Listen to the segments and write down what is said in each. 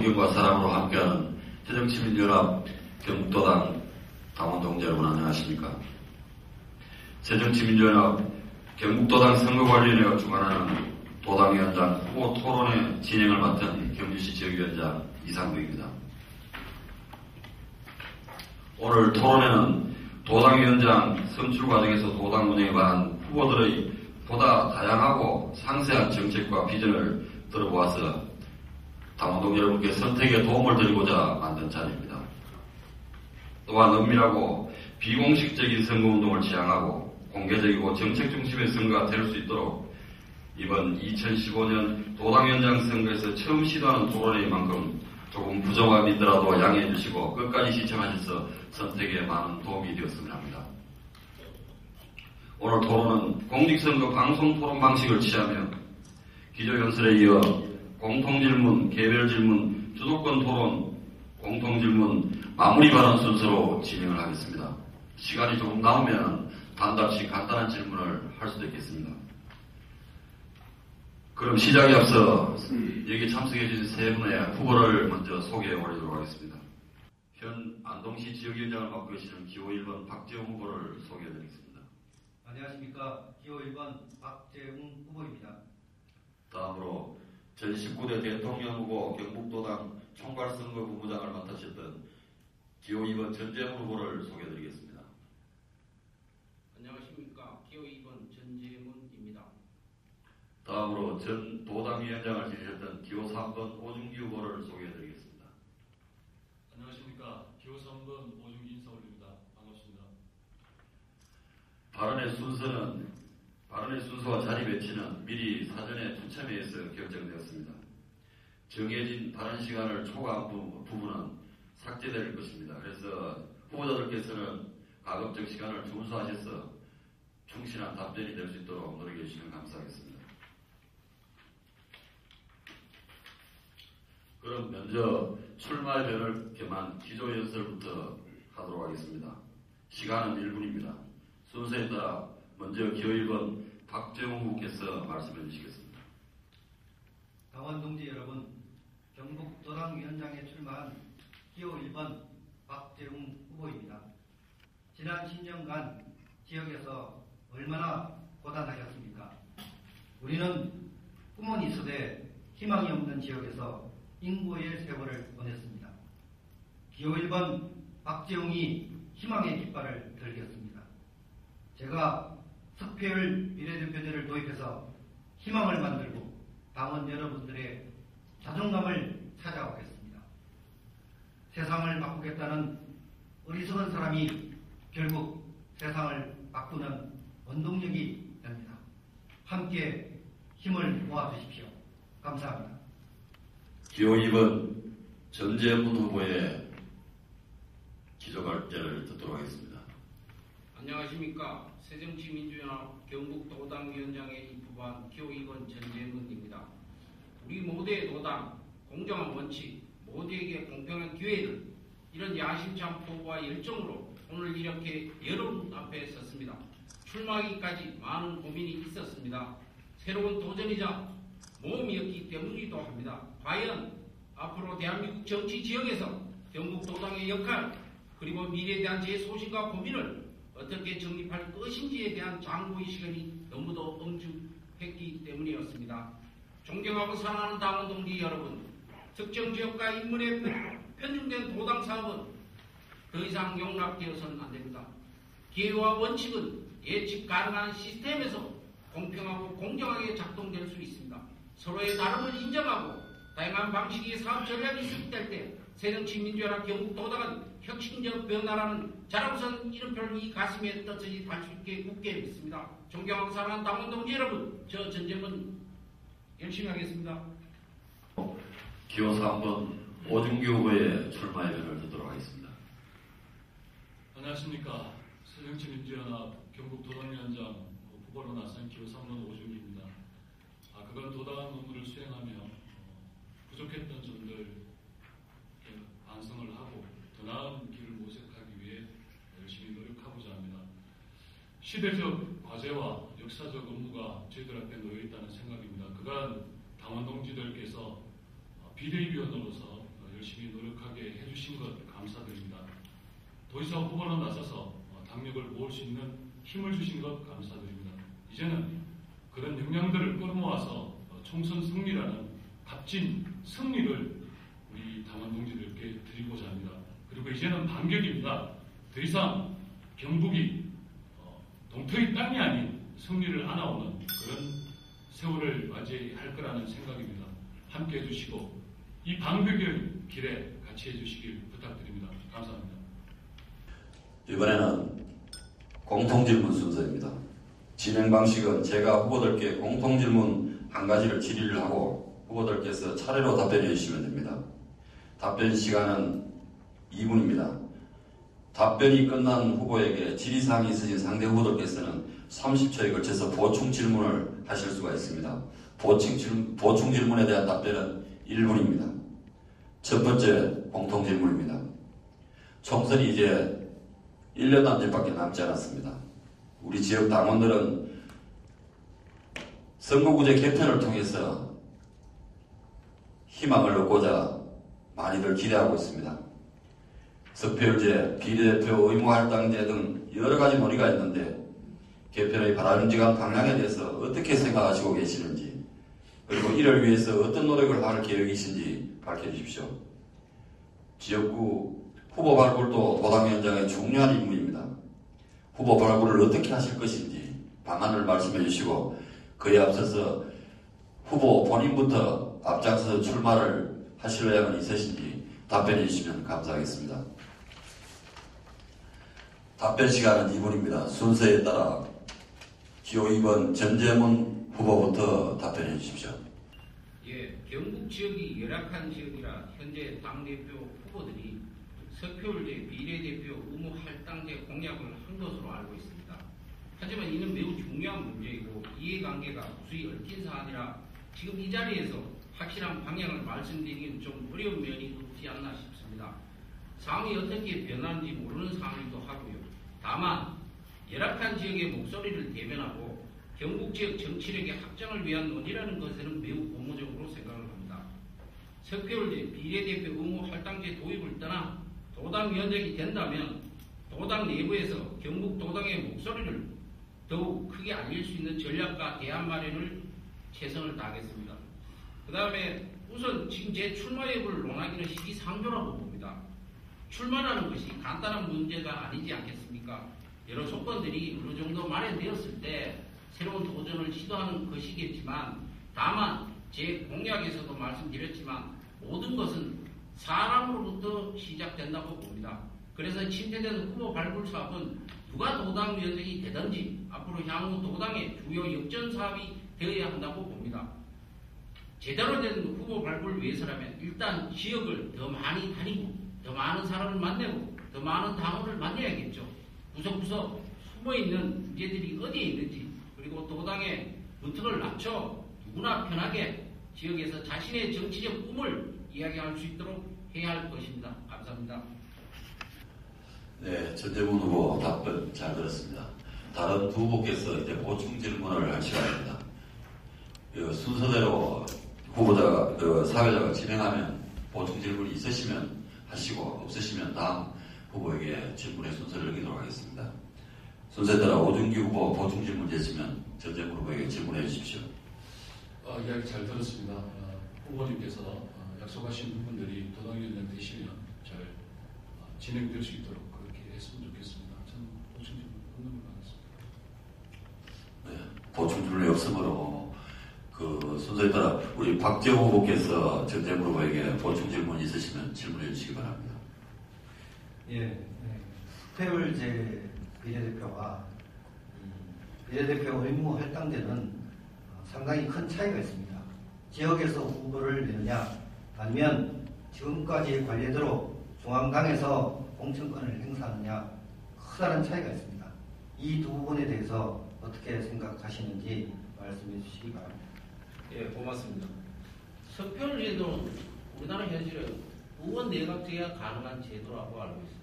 존경과 사랑으로 함께하는 새정치민주연합 경북도당 당원동지 여러분 안녕하십니까? 새정치민주연합 경북도당 선거관리위원회가 주관하는 도당위원장 후보 토론회 진행을 맡은 경주시 지역위원장 이상국입니다. 오늘 토론회는 도당위원장 선출 과정에서 도당 운영에 관한 후보들의 보다 다양하고 상세한 정책과 비전을 들어보아서 당원동 여러분께 선택에 도움을 드리고자 만든 자리입니다. 또한 은밀하고 비공식적인 선거운동을 지향하고 공개적이고 정책 중심의 선거가 될 수 있도록 이번 2015년 도당위원장 선거에서 처음 시도하는 토론회인 만큼 조금 부정함이 있더라도 양해해 주시고 끝까지 시청하셔서 선택에 많은 도움이 되었으면 합니다. 오늘 토론은 공직선거 방송 토론 방식을 취하며 기조연설에 이어 공통질문, 개별질문, 주도권 토론, 공통질문, 마무리 발언 순서로 진행을 하겠습니다. 시간이 조금 남으면 단답식 간단한 질문을 할 수도 있겠습니다. 그럼 시작에 앞서 여기 참석해 주신 세 분의 후보를 먼저 소개해 올리도록 하겠습니다. 현 안동시 지역위원장을 맡고 계시는 기호 1번 박재웅 후보를 소개해 드리겠습니다. 안녕하십니까. 기호 1번 박재웅 후보입니다. 다음으로 제19대 대통령 후보 경북도당 총괄선거 본부장을 맡으셨던 기호 2번 전재문 후보를 소개해 드리겠습니다. 안녕하십니까. 기호 2번 전재문입니다. 다음으로 전 도당위원장을 지내셨던 기호 3번 오준기 후보를 소개해 드리겠습니다. 안녕하십니까. 기호 3번 오준기 인사 올립니다. 반갑습니다. 발언의 순서와 자리 배치는 미리 사전에 추첨에 의해서 결정되었습니다. 정해진 발언 시간을 초과한 부분은 삭제될 것입니다. 그래서 후보자들께서는 가급적 시간을 준수하셔서 충실한 답변이 될 수 있도록 노력해 주시면 감사하겠습니다. 그럼 먼저 출마의 변을 겸한 기조연설부터 하도록 하겠습니다. 시간은 1분입니다. 순서에 따라 먼저 기호 1번 박재웅 후보께서 말씀해 주시겠습니다. 당원 동지 여러분, 경북도당위원장에 출마한 기호 1번 박재웅 후보입니다. 지난 10년간 지역에서 얼마나 고단하셨습니까? 우리는 꿈은 있어도 희망이 없는 지역에서 인고의 세월을 보냈습니다. 기호 1번 박재웅이 희망의 깃발을 들겠습니다. 제가 석패율 비례대표제를 도입해서 희망을 만들고 당원 여러분들의 자존감을 찾아오겠습니다. 세상을 바꾸겠다는 어리석은 사람이 결국 세상을 바꾸는 원동력이 됩니다. 함께 힘을 모아주십시오. 감사합니다. 기호 2번 전재문 후보의 기조발제를 듣도록 하겠습니다. 안녕하십니까. 새정치민주연합 경북도당위원장에 입후보한 기호 2번 전재문입니다. 우리 모두의 도당, 공정한 원칙, 모두에게 공평한 기회를 이런 야심찬 포부와 열정으로 오늘 이렇게 여러분 앞에 섰습니다. 출마하기까지 많은 고민이 있었습니다. 새로운 도전이자 모험이었기 때문이기도 합니다. 과연 앞으로 대한민국 정치 지역에서 경북도당의 역할 그리고 미래에 대한 제 소신과 고민을 어떻게 정립할 것인지에 대한 장고의 시간이 너무도 엄중했기 때문이었습니다. 존경하고 사랑하는 당원 동지 여러분, 특정 지역과 인물에 편중된 도당 사업은 더 이상 용납되어서는 안 됩니다. 기회와 원칙은 예측 가능한 시스템에서 공평하고 공정하게 작동될 수 있습니다. 서로의 다름을 인정하고 다양한 방식의 사업 전략이 수립될 때 새정치민주연합 경북도당은 혁신적 변화라는 자랑스러운 이름표를 이 가슴에 떳떳이 달 수 있게 굳게 믿습니다. 존경하고 사랑하는 당원 동지 여러분, 저 전재문 열심히 하겠습니다. 기호 3번 오준기 후보의 출마의 변을 듣도록 하겠습니다. 안녕하십니까. 새정치민주연합 경북도당위원장 후보로 나선 기호 3번 오준기입니다. 그간 도당 업무를 수행하며 부족했던 점들 반성을 하고 더 나은 길을 모색하기 위해 열심히 노력하고자 합니다. 시대적 과제와 역사적 업무가 저희들 앞에 놓여 있다는 생각입니다. 그간 당원 동지들께서 비대위원으로서 열심히 노력하게 해주신 것 감사드립니다. 도의사 후보로 나서서 당력을 모을 수 있는 힘을 주신 것 감사드립니다. 이제는 그런 역량들을 끌어모아서 총선 승리라는 값진 승리를 우리 당원 동지들께 드리고자 합니다. 그리고 이제는 반격입니다. 더 이상 경북이 동토의 땅이 아닌 승리를 안아오는 그런 세월을 맞이할 거라는 생각입니다. 함께 해주시고 이 반격의 길에 같이 해주시길 부탁드립니다. 감사합니다. 이번에는 공통질문 순서입니다. 진행 방식은 제가 후보들께 공통질문 한 가지를 질의를 하고 후보들께서 차례로 답변해 주시면 됩니다. 답변 시간은 2분입니다. 답변이 끝난 후보에게 질의사항이 있으신 상대 후보들께서는 30초에 걸쳐서 보충 질문을 하실 수가 있습니다. 보충 질문에 대한 답변은 1분입니다. 첫 번째 공통 질문입니다. 총선이 이제 1년 남짓밖에 남지 않았습니다. 우리 지역 당원들은 선거구제 개편을 통해서 희망을 얻고자 많이들 기대하고 있습니다. 석패율제, 비례대표 의무할당제 등 여러 가지 논의가 있는데 개편의 바람직한 방향에 대해서 어떻게 생각하시고 계시는지, 그리고 이를 위해서 어떤 노력을 할 계획이신지 밝혀주십시오. 지역구 후보 발굴도 도당위원장의 중요한 임무입니다. 후보 발굴을 어떻게 하실 것인지 방안을 말씀해 주시고, 그에 앞서서 후보 본인부터 앞장서서 출마를 하실 의향은 있으신지 답변해 주시면 감사하겠습니다. 답변 시간은 2분입니다. 순서에 따라 기호 2번 전재문 후보부터 답변해 주십시오. 예, 경북 지역이 열악한 지역이라 현재 당대표 후보들이 석표율제 비례대표 의무 할당제 공약을 한 것으로 알고 있습니다. 하지만 이는 매우 중요한 문제이고 이해관계가 무수히 얽힌 사안이라 지금 이 자리에서 확실한 방향을 말씀드리기는 좀 어려운 면이 없지 않나 싶습니다. 상황이 어떻게 변하는지 모르는 상황이기도 하고요. 다만 열악한 지역의 목소리를 대변하고 경북 지역 정치력의 확장을 위한 논의라는 것에는 매우 고무적으로 생각을 합니다. 석표율제 비례대표 의무 할당제 도입을 떠나 도당위원장이 된다면 도당 내부에서 경북 도당의 목소리를 더욱 크게 알릴 수 있는 전략과 대안 마련을 최선을 다하겠습니다. 그 다음에 우선 지금 제 출마 여부를 논하기는 시기상조라고 봅니다. 출마라는 것이 간단한 문제가 아니지 않겠습니까? 여러 조건들이 어느 정도 마련되었을 때 새로운 도전을 시도하는 것이겠지만, 다만 제 공약에서도 말씀드렸지만 모든 것은 사람으로부터 시작된다고 봅니다. 그래서 침대된 후보 발굴 사업은 누가 도당위원장이 되든지 앞으로 향후 도당의 주요 역전 사업이 되어야 한다고 봅니다. 제대로 된 후보 발굴을 위해서라면 일단 지역을 더 많이 다니고 더 많은 사람을 만나고 더 많은 당원을 만나야겠죠. 구석구석 숨어있는 문제들이 어디에 있는지, 그리고 도당의 문턱을 낮춰 누구나 편하게 지역에서 자신의 정치적 꿈을 이야기할 수 있도록 해야 할 것입니다. 감사합니다. 네, 전재문 후보 답변 잘 들었습니다. 다른 두 후보께서 이제 보충 질문을 할 시간입니다. 순서대로 후보자가, 사회자가 진행하면 보충 질문이 있으시면 하시고 없으시면 다음 후보에게 질문의 순서를 넘기도록 하겠습니다. 순서에 따라 오준기 후보 보충 질문 있으면 전재문 후보에게 질문해 주십시오. 이야기 잘 들었습니다. 후보님께서 약속하신 부분들이 도당위원장 되시면 잘 진행될 수 있도록 그렇게 했으면 좋겠습니다. 저는 보충 질문 없는 걸로 하겠습니다. 네, 보충 질문이 없으므로 그 순서에 따라 우리 박재호 후보께서 전재문 후보에게 보충 질문 있으시면 질문해 주시기 바랍니다. 예, 석패율제 비례대표와 비례대표 의무 할당제는 상당히 큰 차이가 있습니다. 지역에서 후보를 내느냐 아니면 지금까지 관례대로 중앙당에서 공천권을 행사하느냐 크다는 차이가 있습니다. 이 두 부분에 대해서 어떻게 생각하시는지 말씀해 주시기 바랍니다. 예, 고맙습니다. 석표율제도는 우리나라 현실은 의원 내각제가 가능한 제도라고 알고 있습니다.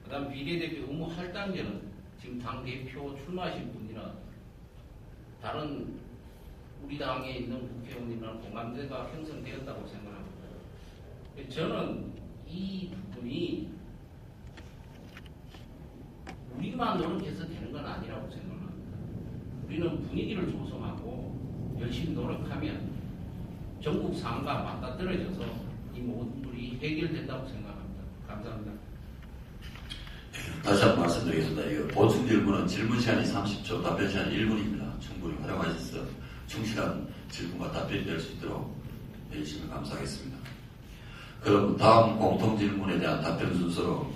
그 다음 비례대표 의무 할당제는 지금 당대표 출마하신 분이나 다른 우리 당에 있는 국회의원이나 공감대가 형성되었다고 생각합니다. 저는 이 부분이 우리만 노력해서 되는 건 아니라고 생각합니다. 우리는 분위기를 조성하고 열심히 노력하면 전국 상황과 맞닥뜨려져서 이 모든 일이 해결된다고 생각합니다. 감사합니다. 다시 한번 말씀드리겠습니다. 이거 보충 질문은 질문 시간이 30초, 답변 시간이 1분입니다. 충분히 활용하셔서 충실한 질문과 답변이 될 수 있도록 열심히 감사하겠습니다. 그럼 다음 공통 질문에 대한 답변 순서로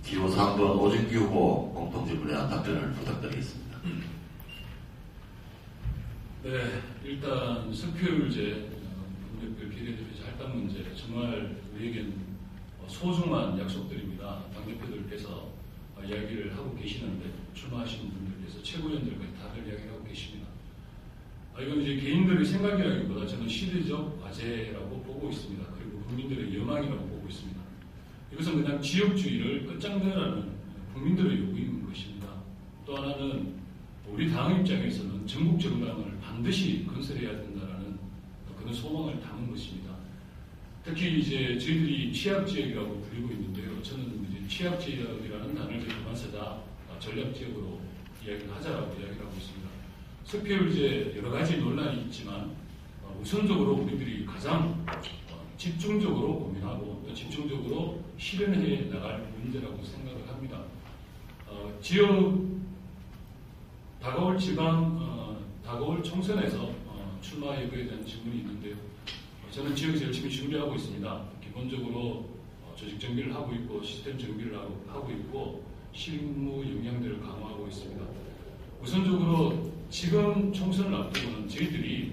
기호 3번 오준기 후보 공통 질문에 대한 답변을 부탁드리겠습니다. 네, 일단 석표율제 분력별 비례대표제 할당 문제 정말 우리에겐 소중한 약속들입니다. 당대표들께서 이야기를 하고 계시는데 출마하시는 분들께서 최고위원들까지 다들 이야기를 하고 계십니다. 이건 이제 개인들의 생각이라기보다 저는 시대적 과제라고 보고 있습니다. 그리고 국민들의 여망이라고 보고 있습니다. 이것은 그냥 지역주의를 끝장내라는 국민들의 요구인 것입니다. 또 하나는 우리 당 입장에서는 전국 정당을 반드시 건설해야 된다라는 그런 소망을 담은 것입니다. 특히 이제 저희들이 취약지역이라고 불리고 있는데요. 저는 이제 취약지역이라는 단어를 그만 쓰자 전략지역으로 이야기를 하자라고 이야기를 하고 있습니다. 석표율제 여러 가지 논란이 있지만 우선적으로 우리들이 가장 집중적으로 고민하고 또 집중적으로 실현해 나갈 문제라고 생각을 합니다. 지역 다가올 다가올 총선에서 출마 여부에 대한 질문이 있는데요. 저는 지역에서 열심히 준비하고 있습니다. 기본적으로 조직 정비를 하고 있고 시스템 정비를 하고 있고 실무 역량들을 강화하고 있습니다. 우선적으로 지금 총선을 앞두고는 저희들이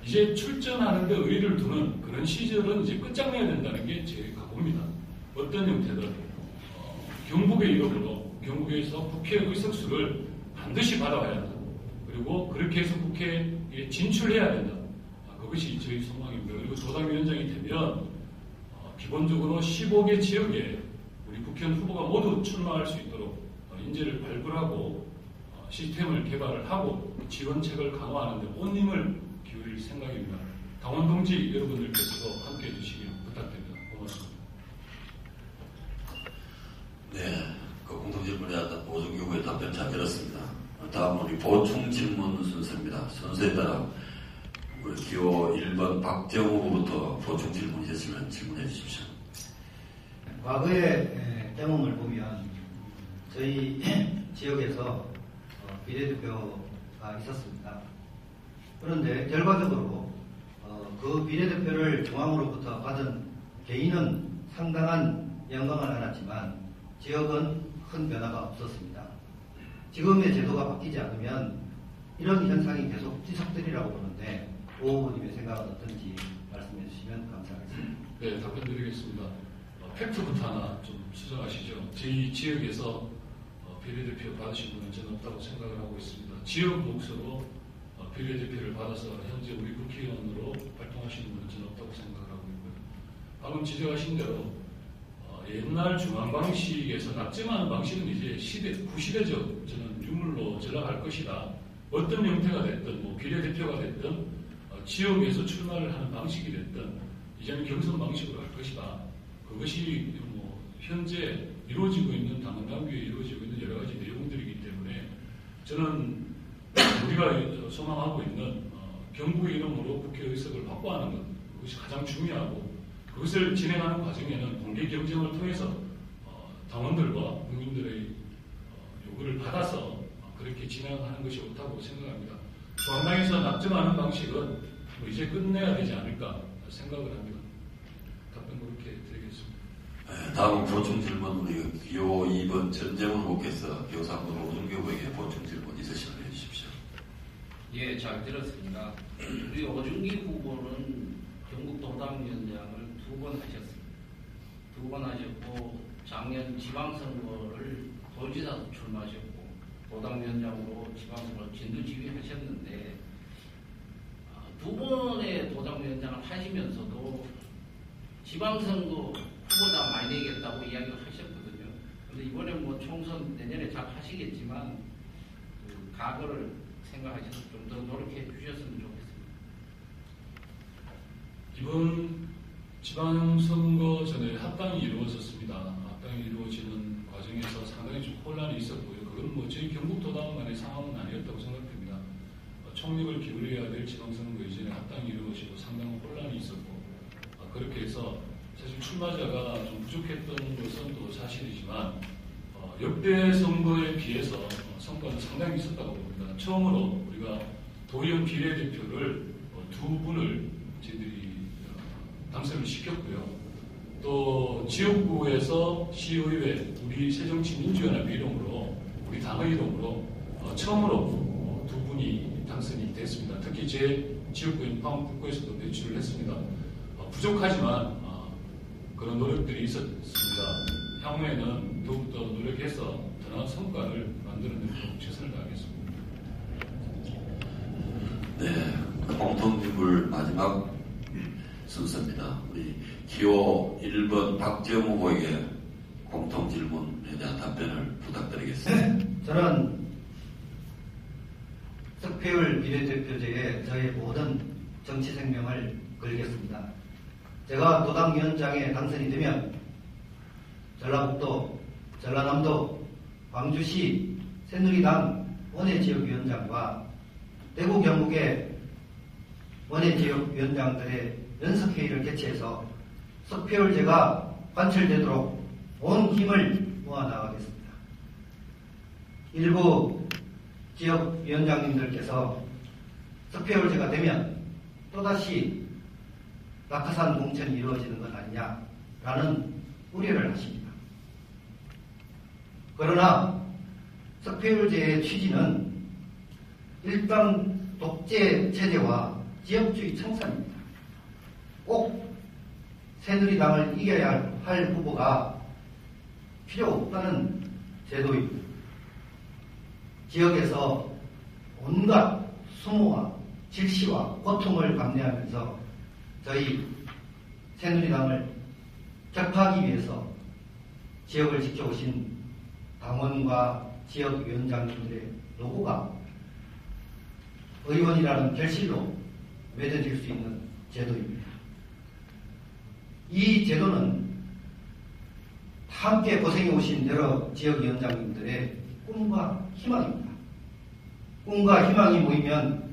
이제 출전하는데 의의를 두는 그런 시절은 이제 끝장내야 된다는 게 제 각오입니다. 어떤 형태든 경북의 이름으로 경북에서 국회 의석수를 반드시 받아와야 한다. 그리고 그렇게 해서 국회에 진출해야 된다. 그것이 저희 소망입니다. 그리고 도당위원장이 되면 기본적으로 15개 지역에 우리 국회의원 후보가 모두 출마할 수 있도록 인재를 발굴하고 시스템을 개발을 하고 지원책을 강화하는 데 온 힘을 기울일 생각입니다. 당원 동지 여러분들께서도 함께해 주시길 부탁드립니다. 고맙습니다. 네, 그 공통 질문에 대한 오준기 후보의 답변 잘 들었습니다. 다음은 우리 보충 질문 순서입니다. 순서에 따라 우리 기호 1번 박정우 후보부터 보충 질문이 있으면 질문해 주십시오. 과거의 경험을 보면 저희 지역에서 비례대표가 있었습니다. 그런데 결과적으로 그 비례대표를 중앙으로부터 받은 개인은 상당한 영광을 안았지만 지역은 큰 변화가 없었습니다. 지금의 제도가 바뀌지 않으면 이런 현상이 계속 지속되리라고 보는데 오 후보님의 생각은 어떤지 말씀해 주시면 감사하겠습니다. 네, 답변 드리겠습니다. 팩트부터 하나 좀 수정하시죠. 저희 지역에서 비례대표 받으신 분은 저는 없다고 생각을 하고 있습니다. 지역 몫으로 비례대표를 받아서 현재 우리 국회의원으로 활동하시는 분은 저는 없다고 생각을 하고 있고요. 방금 지적하신 대로 옛날 중앙 방식에서 낙점하는 방식은 이제 구시대적 저는 유물로 전락할 것이다. 어떤 형태가 됐든 뭐 비례대표가 됐든 지역에서 출마를 하는 방식이 됐든 이제는 경선 방식으로 할 것이다. 그것이 뭐 현재 이루어지고 있는 당원 당규에 이루어지고 있는 여러 가지 내용들이기 때문에 저는 우리가 소망하고 있는 경북의 이름으로 국회의석을 확보하는 것 그것이 가장 중요하고 그것을 진행하는 과정에는 공개 경쟁을 통해서 당원들과 국민들의 요구를 받아서 그렇게 진행하는 것이 옳다고 생각합니다. 중앙당에서 낙점하는 방식은 뭐 이제 끝내야 되지 않을까 생각을 합니다. 답변 그렇게 드리겠습니다. 네, 다음은 보충 질문 우리 기호 2번 전재문 후보께서 기호 3번 오준기 후보에게 보충 질문 있으시면 해주십시오. 예, 잘 들었습니다. 우리 오준기 후보는 경북도당위원장을 2번 하셨습니다. 2번 하셨고 작년 지방선거를 도지사로 출마하셨고 도당위원장으로 지방선거를 진두지휘하셨는데 2번의 도당위원장을 하시면서도 지방선거 후보자 많이 내겠다고 이야기를 하셨거든요. 근데 이번에 뭐 총선 내년에 잘 하시겠지만 그 과거를 생각하셔서 좀 더 노력해 주셨으면 좋겠습니다. 이번 지방선거 전에 합당이 이루어졌습니다. 합당이 이루어지는 과정에서 상당히 좀 혼란이 있었고요. 그건 뭐 저희 경북도당만의 상황은 아니었다고 생각됩니다. 총력을 기울여야 될 지방선거 이전에 합당이 이루어지고 상당한 혼란이 있었고, 그렇게 해서 사실 출마자가 좀 부족했던 것은 또 사실이지만 역대 선거에 비해서 성과는 상당히 있었다고 봅니다. 처음으로 우리가 도의원 비례대표를 두 분을 저희들이 당선을 시켰고요. 또 지역구에서 시의회, 우리 새정치민주연합 이름으로, 우리 당의 이름으로 처음으로 두 분이 당선이 됐습니다. 특히 제 지역구인 포항북구에서도 배출을 했습니다. 부족하지만 그런 노력들이 있었습니다. 향후에는 더욱더 노력해서 더 나은 성과를 만들어내도록 최선을 다하겠습니다. 네, 공통질문 마지막 순서입니다. 우리 기호 1번 박지영 후보에게 공통질문에 대한 답변을 부탁드리겠습니다. 네, 저는 석패율 비례대표제에 저의 모든 정치 생명을 걸겠습니다. 제가 도당위원장에 당선이 되면 전라북도, 전라남도, 광주시 새누리당 원외지역위원장과 대구 경북의 원외지역위원장들의 연석회의를 개최해서 석패율제가 관철되도록 온 힘을 모아나가겠습니다. 일부 지역위원장님들께서 석패율제가 되면 또다시 낙하산 공천이 이루어지는 것 아니냐라는 우려를 하십니다. 그러나 석패율제의 취지는 일당 독재 체제와 지역주의 청산입니다. 꼭 새누리당을 이겨야 할 후보가 필요 없다는 제도입니다. 지역에서 온갖 수모와 질시와 고통을 감내하면서 저희 새누리당을 격파하기 위해서 지역을 지켜오신 당원과 지역위원장님들의 노고가 의원이라는 결실로 맺어질 수 있는 제도입니다. 이 제도는 함께 고생해 오신 여러 지역위원장님들의 꿈과 희망입니다. 꿈과 희망이 모이면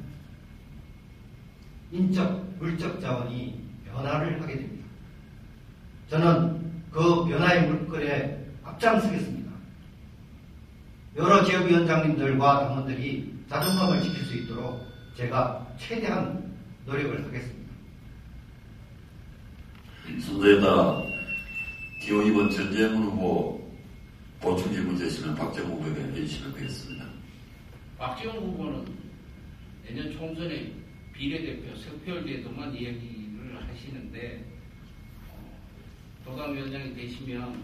인적, 물적 자원이 변화를 하게 됩니다. 저는 그 변화의 물결에 앞장서겠습니다. 여러 지역위원장님들과 당원들이 자존감을 지킬 수 있도록 제가 최대한 노력을 하겠습니다. 순서에다 기호 2번 전재문 후보 보충 질문 제시는 박정우 후보에게 해주시면 되겠습니다. 박지원 후보는 내년 총선에 비례대표 석패율제도만 이야기를 하시는데 도당위원장이 되시면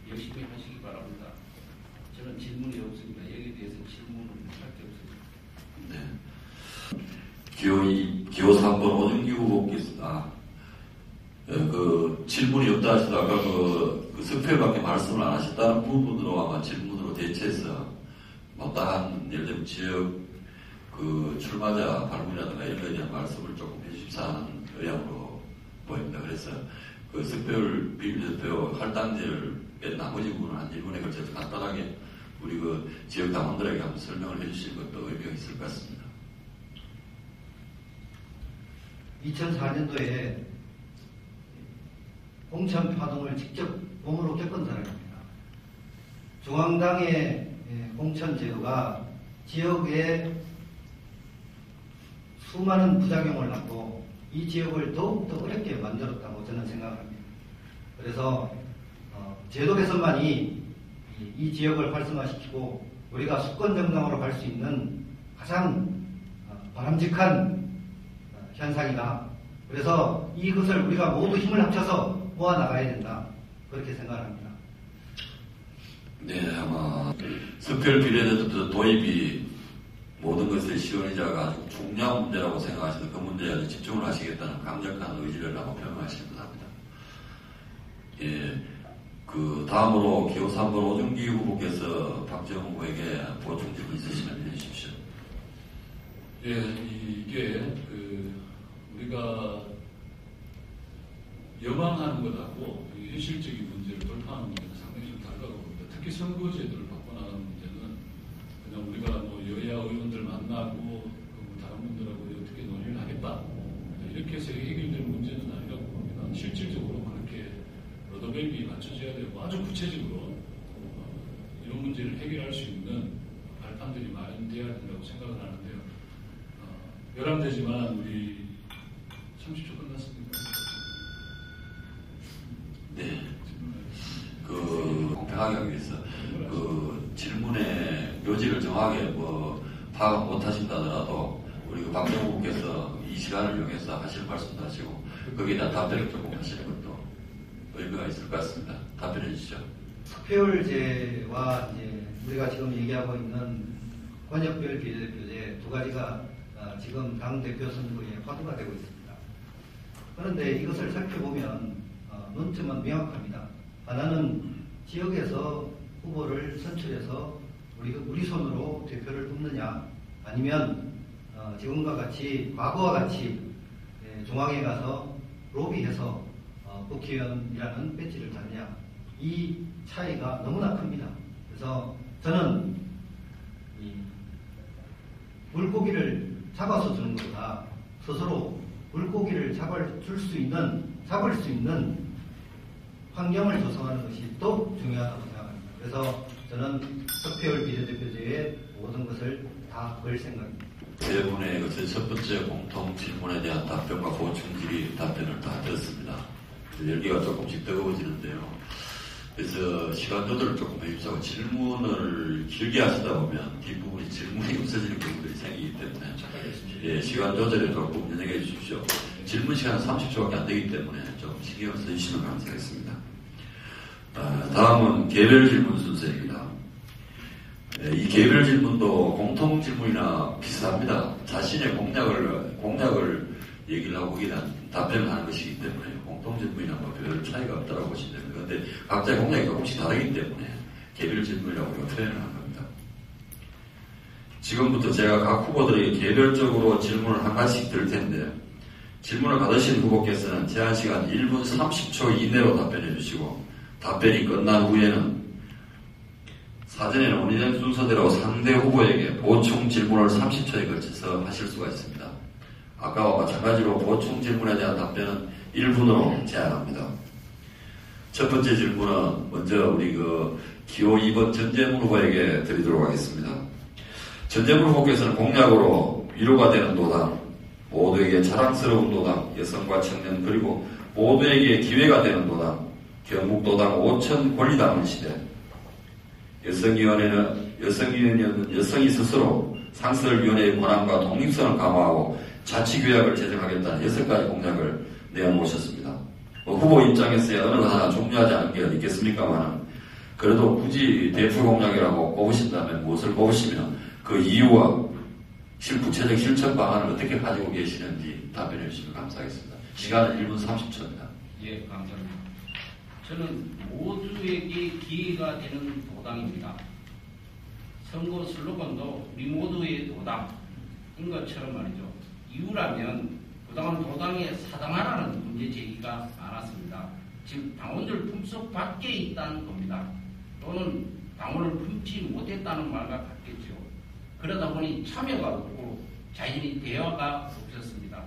열심히 하시기 바랍니다. 저는 질문이 없습니다. 여기에 대해서 질문을 할 게 없습니다. 네. 기호 3번 오준기 후보께서 질문이 없다 하시다가 그 석패율밖에 말씀을 안 하셨다는 부분으로 아마 질문으로 대체해서 못다한 예를 들면 지역 출마자 발굴이라든가 이런 거에 대한 말씀을 조금 해주십사 하는 의향으로 보입니다. 그래서 그 석패율 비례대표 할당제를 뺀 나머지 부분은 한 1분에 걸쳐서 간단하게 우리 그 지역 당원들에게 한번 설명을 해주실 것도 의미가 있을 것 같습니다. 2004년도에 공천 파동을 직접 몸으로 겪은 사람입니다. 중앙당의 공천 제도가 지역에 수많은 부작용을 낳고 이 지역을 더욱더 어렵게 만들었다고 저는 생각합니다. 그래서 제도 개선만이 이 지역을 활성화시키고 우리가 수권정당으로 갈 수 있는 가장 바람직한 현상이다. 그래서 이것을 우리가 모두 힘을 합쳐서 모아나가야 된다. 그렇게 생각합니다. 네, 아마 석패율 비례대표 도입이 모든 것의 시원이자가 아주 중요한 문제라고 생각하시는 그 문제에 아주 집중을 하시겠다는 강력한 의지를 아마 표명하시는 것 같습니다. 예, 다음으로 기호 3번 오준기 후보께서 박지원 후보에게 보충 질문 있으시면 해주십시오. 예, 이게 우리가 여망하는 것하고 현실적인 문제를 돌파하는 문제는 상당히 좀 다르다고 봅니다. 특히 선거제도를 바꿔나가는 문제는 그냥 우리가 뭐 여야 의원들 만나고 다른 분들하고 어떻게 논의를 하겠다 이렇게 해서 해결될 문제는 아니라고 봅니다. 실질적으로 그렇게 로드맵이 맞춰져야 되고 아주 구체적으로 이런 문제를 해결할 수 있는 발판들이 마련돼야 된다고 생각을 하는데요. 열람되지만 우리 30초 끝났습니다. 네. 공평하게 하기 위해서 질문의 요지를 정확하게 파악 못 하신다더라도 우리 박정국께서 이 시간을 이용해서 하실 말씀도 하시고 거기에 대한 답변을 조금 하시는 것도 의미가 있을 것 같습니다. 답변해 주시죠. 득표율제와 이제 우리가 지금 얘기하고 있는 권역별 비례대표제 두 가지가 지금 당대표 선거에 화두가 되고 있습니다. 그런데 이것을 살펴보면 논점은 명확합니다. 하나는 지역에서 후보를 선출해서 우리 손으로 대표를 뽑느냐, 아니면 지금과 같이 과거와 같이 중앙에 가서 로비해서 국회의원이라는 배지를 받느냐, 이 차이가 너무나 큽니다. 그래서 저는 이 물고기를 잡아서 주는 것보다 스스로 물고기를 잡을 수 있는 환경을 조성하는 것이 더욱 중요하다고 생각합니다. 그래서 저는 득표율 비례대표제의 모든 것을 다 걸 생각입니다. 세 분의 첫 번째 공통 질문에 대한 답변과 보충 질의 답변을 다 들었습니다. 열기가 조금씩 뜨거워지는데요. 그래서 시간 조절을 조금 해주자고 질문을 길게 하시다 보면 뒷부분이 질문이 없어지는 경우들이 생기기 때문에 시간 조절에 조금 연락해 주십시오. 질문 시간은 30초밖에 안 되기 때문에 좀 신경을 써주시면 감사하겠습니다. 다음은 개별 질문 순서입니다. 이 개별 질문도 공통 질문이나 비슷합니다. 자신의 공약을 얘기를 하고 거기에 대한 답변을 하는 것이기 때문에 공통 질문이나 별 차이가 없다고 보시면 됩니다. 그런데 각자의 공약이 조금씩 다르기 때문에 개별 질문이라고 우리가 표현을 한 겁니다. 지금부터 제가 각 후보들에게 개별적으로 질문을 한 가지씩 드릴 텐데 질문을 받으신 후보께서는 제한 시간 1분 30초 이내로 답변해 주시고 답변이 끝난 후에는 사전에 논의된 순서대로 상대 후보에게 보충 질문을 30초에 걸쳐서 하실 수가 있습니다. 아까와 마찬가지로 보충 질문에 대한 답변은 1분으로 제한합니다. 첫 번째 질문은 먼저 우리 기호 2번 전재문 후보에게 드리도록 하겠습니다. 전재문 후보께서는 공약으로 위로가 되는 도당, 모두에게 자랑스러운 도당, 여성과 청년 그리고 모두에게 기회가 되는 도당, 경북도당 5천 권리당을 시대, 여성위원회는 여성이 스스로 상설위원회의 권한과 독립성을 강화하고 자치규약을 제정하겠다는 6가지 공약을 내어놓으셨습니다. 후보 입장에서야 어느 하나 중요하지 않은 게 어디 있겠습니까만 그래도 굳이 대표 공약이라고 꼽으신다면 무엇을 꼽으시면 그 이유와 구체적 실천 방안을 어떻게 가지고 계시는지 답변해 주시면 감사하겠습니다. 시간은 1분 30초입니다. 예, 감사합니다. 저는 모두에게 기회가 되는 도당입니다. 선거 슬로건도 우리 모두의 도당인 것처럼 말이죠. 이유라면 그동안 도당에 사당하라는 문제 제기가 많았습니다. 지금 당원들 품속 밖에 있다는 겁니다. 또는 당원을 품지 못했다는 말과 같겠죠. 그러다 보니 참여가 없고 자신이 대화가 없었습니다.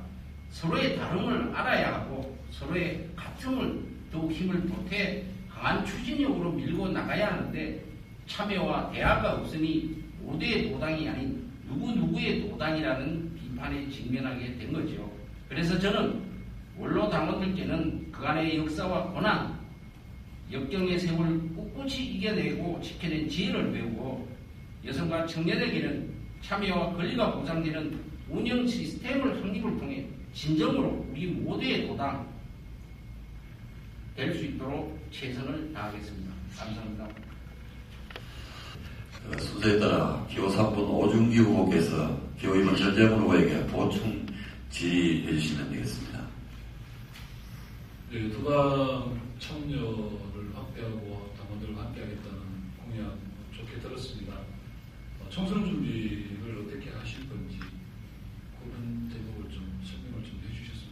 서로의 다름을 알아야 하고 서로의 같음을 더욱 힘을 보태 강한 추진력으로 밀고 나가야 하는데 참여와 대화가 없으니 모두의 도당이 아닌 누구누구의 도당이라는 비판에 직면하게 된 거죠. 그래서 저는 원로 당원들께는 그간의 역사와 고난, 역경의 세월을 꿋꿋이 이겨내고 지켜낸 지혜를 배우고 여성과 청년에게는 참여와 권리가 보장되는 운영 시스템을 확립을 통해 진정으로 우리 모두의 도당 될 수 있도록 최선을 다하겠습니다. 감사합니다. 순서에 따라 기호 3번 오준기 후보께서 기호 2번 전재문 후보에게 보충 질의해 주시면 되겠습니다. 네, 도당 참여를 확대하고 당원들과 함께하겠다는 공약 좋게 들었습니다. 총선 준비를 어떻게 하실 건지 그런 대목을 좀 설명을 좀 해주셨으면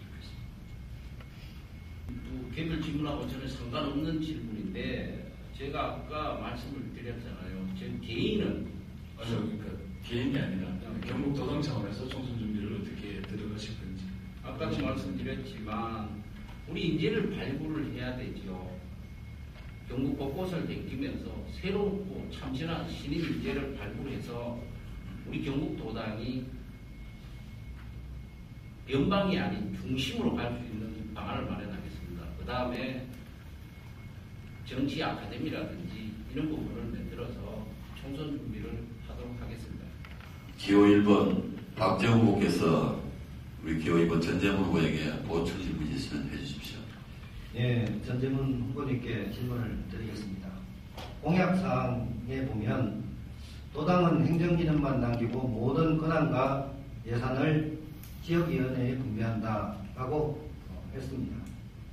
좋겠습니다. 개별 질문하고 전혀 상관없는 질문인데 제가 아까 말씀을 드렸잖아요. 제 개인은 아니요, 그러니까 개인이 아니라 경북 도당 차원에서 총선 준비를 어떻게 들어가실 건지. 아까도 말씀드렸지만 우리 인재를 발굴을 해야 되죠. 경북 곳곳을 댕기면서 새롭고 참신한 신인 인재를 발굴해서 우리 경북 도당이 변방이 아닌 중심으로 갈 수 있는 방안을 마련하겠습니다. 그 다음에 정치 아카데미라든지 이런 부분을 만들어서 총선 준비를 하도록 하겠습니다. 기호 1번 박재훈 후보께서 우리 기호 2번 전재문 후보에게 보충 질문 있으면 해주십시오. 예, 전재문 후보님께 질문을 드리겠습니다. 공약사항에 보면 도당은 행정기능만 남기고 모든 권한과 예산을 지역위원회에 분배한다라고 했습니다.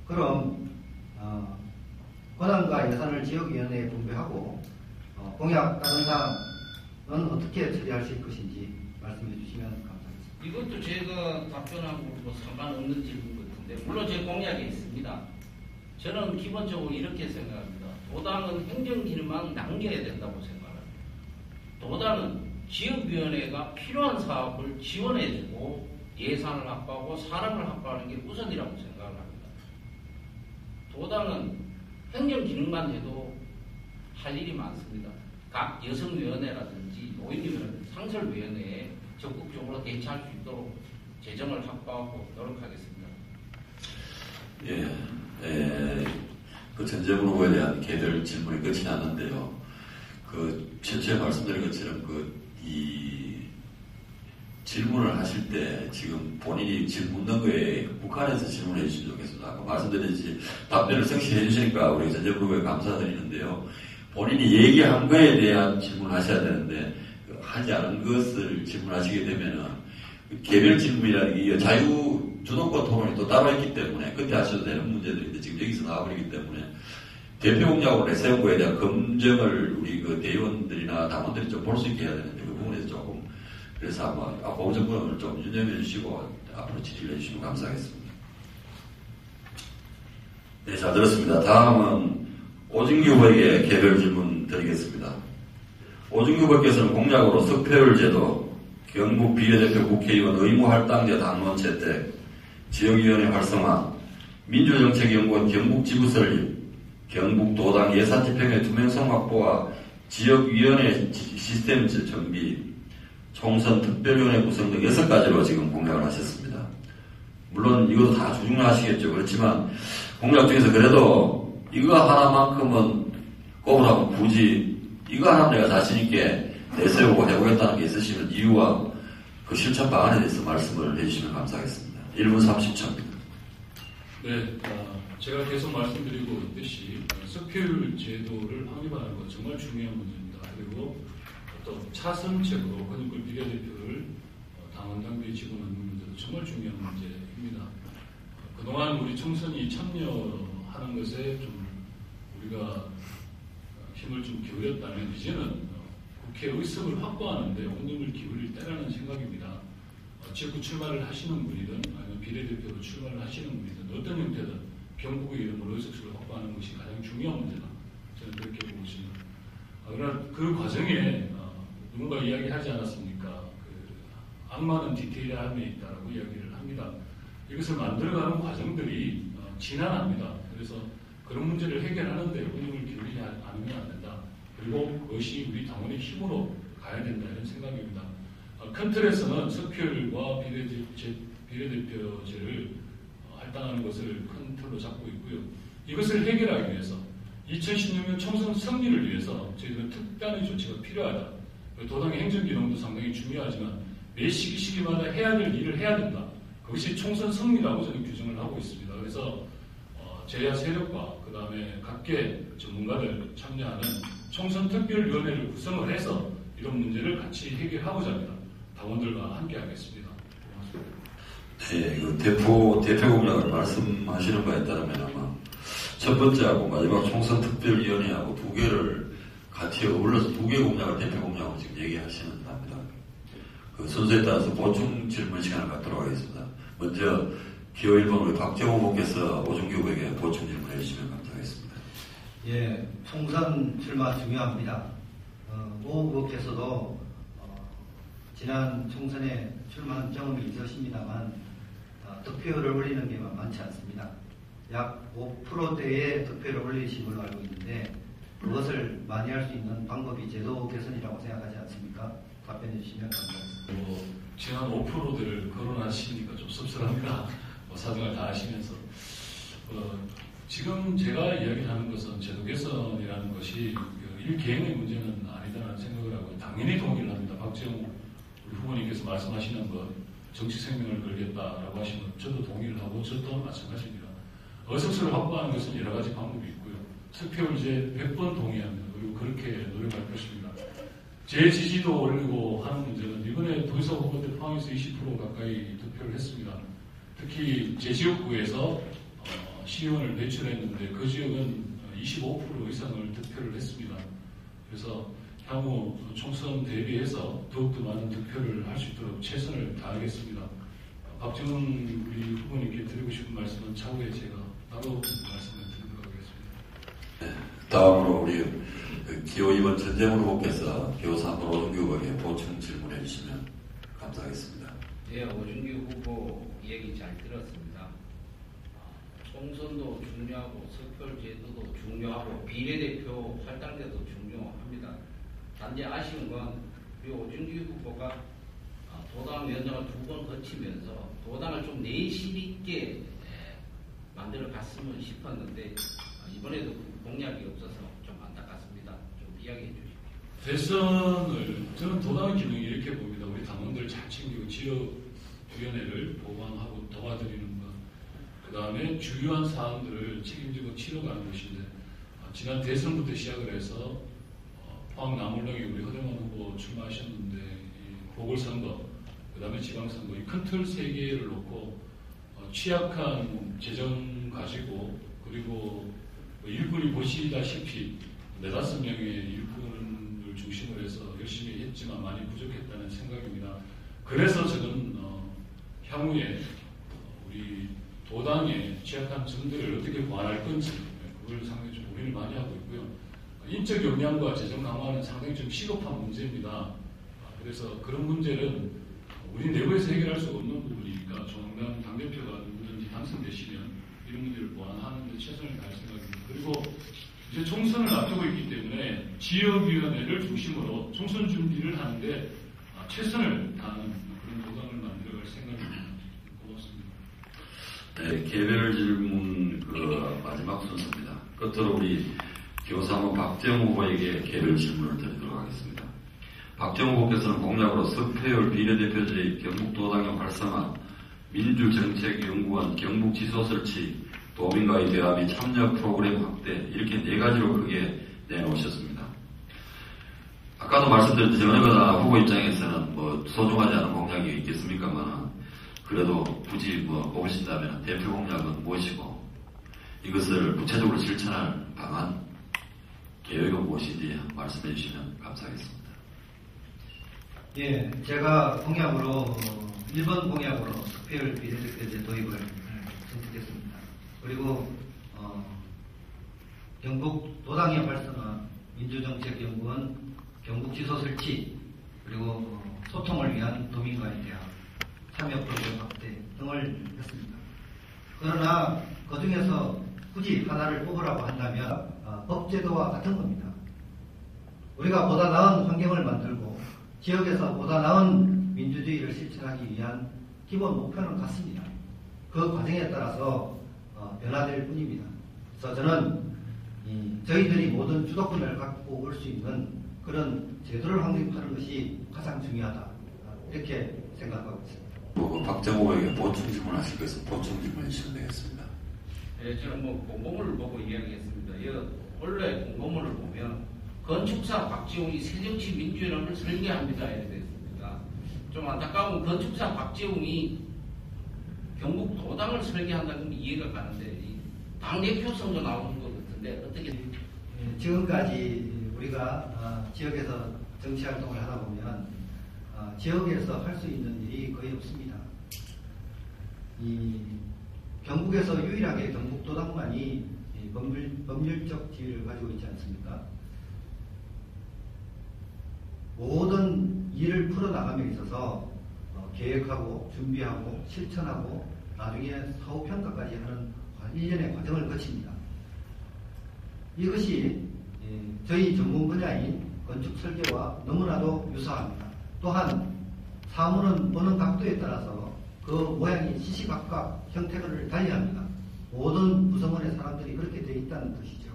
그럼 권한과 예산을 지역위원회에 분배하고 공약 다른 사항은 어떻게 처리하실 것인지 말씀해 주시면 감사하겠습니다. 이것도 제가 답변하고 뭐 상관없는 질문 같은데 물론 제 공약에 있습니다. 저는 기본적으로 이렇게 생각합니다. 도당은 행정기능만 남겨야 된다고 생각합니다. 도당은 지역위원회가 필요한 사업을 지원해주고 예산을 확보하고 사람을 확보하는 게 우선이라고 생각을 합니다. 도당은 행정기능만 해도 할 일이 많습니다. 각 여성위원회라든지 노인위원회, 상설위원회에 적극적으로 대처할 수 있도록 재정을 확보하고 노력하겠습니다. 그 전재문 후보에 대한 개별 질문이 끝이 났는데요. 최초에 말씀드린 것처럼 이 질문을 하실 때 지금 본인이 묻는 거에 북한에서 질문해 주시면 좋겠습니다. 아까 말씀드렸듯이 답변을 성실히 해주시니까 우리 전재문 후보에 감사드리는데요. 본인이 얘기한 거에 대한 질문을 하셔야 되는데 하지 않은 것을 질문하시게 되면은 개별 질문이라는 게 자유 주도권 토론이 또 따로 있기 때문에 그때 하셔도 되는 문제들인데 지금 여기서 나와버리기 때문에 대표 공약으로 내세운 거에 대한 검증을 우리 대의원들이나 당원들이 좀 볼 수 있게 해야 되는데 그 부분에서 조금 그래서 아마 그 점을 좀 유념해 주시고 앞으로 지지를 해주시면 감사하겠습니다. 네, 잘 들었습니다. 다음은 오진규 후보에게 개별 질문 드리겠습니다. 오진규 후보께서는 공약으로 석패율 제도, 경북 비례대표 국회의원 의무 할당제 당원 채택, 지역위원회 활성화, 민주정책연구원 경북지부 설립, 경북도당 예산 집행의 투명성 확보와 지역위원회 시스템 정비, 총선 특별위원회 구성 등 6가지로 지금 공약을 하셨습니다. 물론 이것도 다 주중하시겠죠. 그렇지만 공약 중에서 그래도 이거 하나만큼은 꼽으라고 굳이 이거 하나 내가 자신있게 내세우고 해보겠다는 게 있으시면 이유와 그 실천 방안에 대해서 말씀을 해주시면 감사하겠습니다. 1분 30초입니다. 네, 제가 계속 말씀드리고 있듯이 석패율 제도를 확립하는 것 정말 중요한 문제입니다. 그리고 또 차선책으로 권익골 비례대표를 당원 당비에 집어넣는 문제도 정말 중요한 문제입니다. 그동안 우리 총선이 참여하는 것에 좀 우리가 힘을 좀 기울였다면 이제는 국회 의석을 확보하는데 온 힘을 기울일 때라는 생각입니다. 지역구 출마를 하시는 분이든 아니면 비례대표로 출마를 하시는 분이든 어떤 형태든 경북의 이름으로 의석수를 확보하는 것이 가장 중요한 문제다. 저는 그렇게 보고 있습니다. 그러나 그 과정에 누군가 이야기하지 않았습니까? 악마는 디테일함에 있다라고 이야기를 합니다. 이것을 만들어가는 과정들이 지난합니다. 그래서 그런 문제를 해결하는데 힘을 기울이지 않으면 안 된다. 그리고 그것이 우리 당원의 힘으로 가야 된다 이런 생각입니다. 큰 틀에서는 석패율과 비례대표제를 할당하는 것을 큰 틀로 잡고 있고요. 이것을 해결하기 위해서 2016년 총선 승리를 위해서 저희들은 특단의 조치가 필요하다. 도당의 행정기능도 상당히 중요하지만 매 시기마다 해야 될 일을 해야 된다. 그것이 총선 승리라고 저는 규정을 하고 있습니다. 그래서 제야 세력과 그 다음에 각계 전문가들 참여하는 총선 특별위원회를 구성을 해서 이런 문제를 같이 해결하고자 합니다. 당원들과 함께 하겠습니다. 고맙습니다. 네, 대표 공약을 말씀하시는 바에 따르면 아마 첫 번째하고 마지막 총선 특별위원회하고 두 개를 같이 어울러서 두 개 공약을 대표 공약으로 지금 얘기하시는 겁니다. 그 순서에 따라서 보충 질문 시간을 갖도록 하겠습니다. 먼저 기호 1번으로 박정호 후보께서 오준규 후보에게 보충 질문해 주시면 감사하겠습니다. 예, 총선 출마 중요합니다. 오 후보께서도 지난 총선에 출마한 경험이 있으십니다만 득표율을 올리는 게 많지 않습니다. 약 5%대의 득표를 올리신 걸로 알고 있는데 그것을 많이 할 수 있는 방법이 제도 개선이라고 생각하지 않습니까? 답변해 주시면 감사하겠습니다. 지난 5%를 거론하시니까 좀 씁쓸합니다. 사정을 다 하시면서 지금 제가 이야기하는 것은 제도 개선이라는 것이 일개인의 문제는 아니다라는 생각을 하고 당연히 동의를 합니다. 박정우 우리 후보님께서 말씀하시는 것 정치 생명을 걸겠다라고 하시는 것 저도 동의를 하고 저 또한 마찬가지입니다. 의석수를 확보하는 것은 여러 가지 방법이 있고요. 득표율 이제 100번 동의합니다. 그리고 그렇게 노력할 것입니다. 제 지지도 올리고 하는 문제는 이번에 도지사 후보 때 포항에서 20% 가까이 득표를 했습니다. 특히 제 지역구에서 시의원을 배출했는데 그 지역은 25% 이상을 득표를 했습니다. 그래서 향후 총선 대비해서 더욱더 많은 득표를 할 수 있도록 최선을 다하겠습니다. 박정훈 우리 후보님께 드리고 싶은 말씀은 차후에 제가 따로 말씀을 드리도록 하겠습니다. 다음으로 우리 기호 2번 전재문 후보께서 기호 3번 오준규 후보에게 보충 질문해 주시면 감사하겠습니다. 예, 오준규 후보 얘기 잘 들었습니다. 총선도 중요하고 석별제도도 중요하고 비례대표 할당제도 중요합니다. 단지 아쉬운 건 우리 오준규 후보가 도당위원장을 2번 거치면서 도당을 좀 내실 있게 만들어 갔으면 싶었는데 이번에도 공약이 없어서 좀 안타깝습니다. 좀 이야기해 주십시오. 대선을 저는 도당의 기능이 이렇게 봅니다. 우리 당원들 잘 챙기고 지역위원회를 보강하고 도와드리는 것, 그 다음에 주요한 사안들을 책임지고 치러가는 것인데 지난 대선부터 시작을 해서 포항 남울동에 우리 허대만 후보 출마하셨는데 보궐선거, 그 다음에 지방선거 이 큰 틀 3개를 놓고 취약한 재정 가지고 그리고 일꾼이 보시다시피 4-5명의 일꾼을 중심으로 해서 열심히 했지만 많이 부족했다는 생각입니다. 그래서 저는 향후에 우리 도당의 취약한 점들을 어떻게 보완할 건지 그걸 상당히 좀 고민을 많이 하고 있고요. 인적 역량과 재정 강화는 상당히 좀 시급한 문제입니다. 그래서 그런 문제는 우리 내부에서 해결할 수 없는 부분이니까 조만간 당대표가 누구든지 당선되시면 이런 문제를 보완하는 데 최선을 다할 생각입니다. 그리고 이제 총선을 앞두고 있기 때문에 지역위원회를 중심으로 총선 준비를 하는데 최선을 다하는 그런 도당을 만들어갈 생각입니다. 고맙습니다. 네, 개별 질문 마지막 순서입니다. 끝으로 우리 기호 3번 박정우 후보에게 개별 질문을 드리도록 하겠습니다. 박정우 후보께서는 공약으로 석패율 비례대표제의 경북도당의 활성화, 민주정책연구원 경북지소 설치, 도민과의 대화 및 참여 프로그램 확대 이렇게 4가지로 크게 내놓으셨습니다. 아까도 말씀드렸듯이 어느 거나 후보 입장에서는 소중하지 않은 공약이 있겠습니까만 그래도 굳이 뽑으신다면 대표 공약은 무엇이고 이것을 구체적으로 실천할 방안 계획은 무엇인지 말씀해 주시면 감사하겠습니다. 예, 제가 공약으로 1번 공약으로 득표율 비례대표제 도입을 선택했습니다. 그리고 경북 도당의 활성화, 민주정책연구원, 경북지소 설치, 그리고 소통을 위한 도민과의 대화, 참여 프로그램 확대 등을 했습니다. 그러나 그 중에서 굳이 하나를 뽑으라고 한다면 법제도와 같은 겁니다. 우리가 보다 나은 환경을 만들고 지역에서 보다 나은 민주주의를 실천하기 위한 기본 목표는 같습니다. 그 과정에 따라서 변화될 뿐입니다. 그래서 저는 저희들이 모든 주도권을 갖고 올 수 있는 그런 제도를 확립하는 것이 가장 중요하다. 이렇게 생각하고 있습니다. 박정우 후보에게 보충 질문하실 것은 보충 질문해 주시면 되겠습니다. 네, 저는 공고문을 보고 이야기했습니다. 원래 공고문을 보면 건축사 박지웅이 새정치민주연합을 설계합니다. 이렇게 됐습니다. 좀 안타까운 건축사 박지웅이 경북 도당을 설계한다는 게 이해가 가는데 당대표 선거 나오는 것 같은데 어떻게 지금까지 우리가 지역에서 정치활동을 하다 보면 지역에서 할 수 있는 일이 거의 없습니다. 경북에서 유일하게 경북도당만이 이 법률적 지위를 가지고 있지 않습니까? 모든 일을 풀어나감에 있어서 계획하고 준비하고 실천하고 나중에 사후평가까지 하는 일련의 과정을 거칩니다. 이것이 저희 전문 분야인 건축 설계와 너무나도 유사합니다. 또한 사무는 보는 각도에 따라서 그 모양이 시시각각 형태를 달리합니다. 모든 구성원의 사람들이 그렇게 되어 있다는 뜻이죠.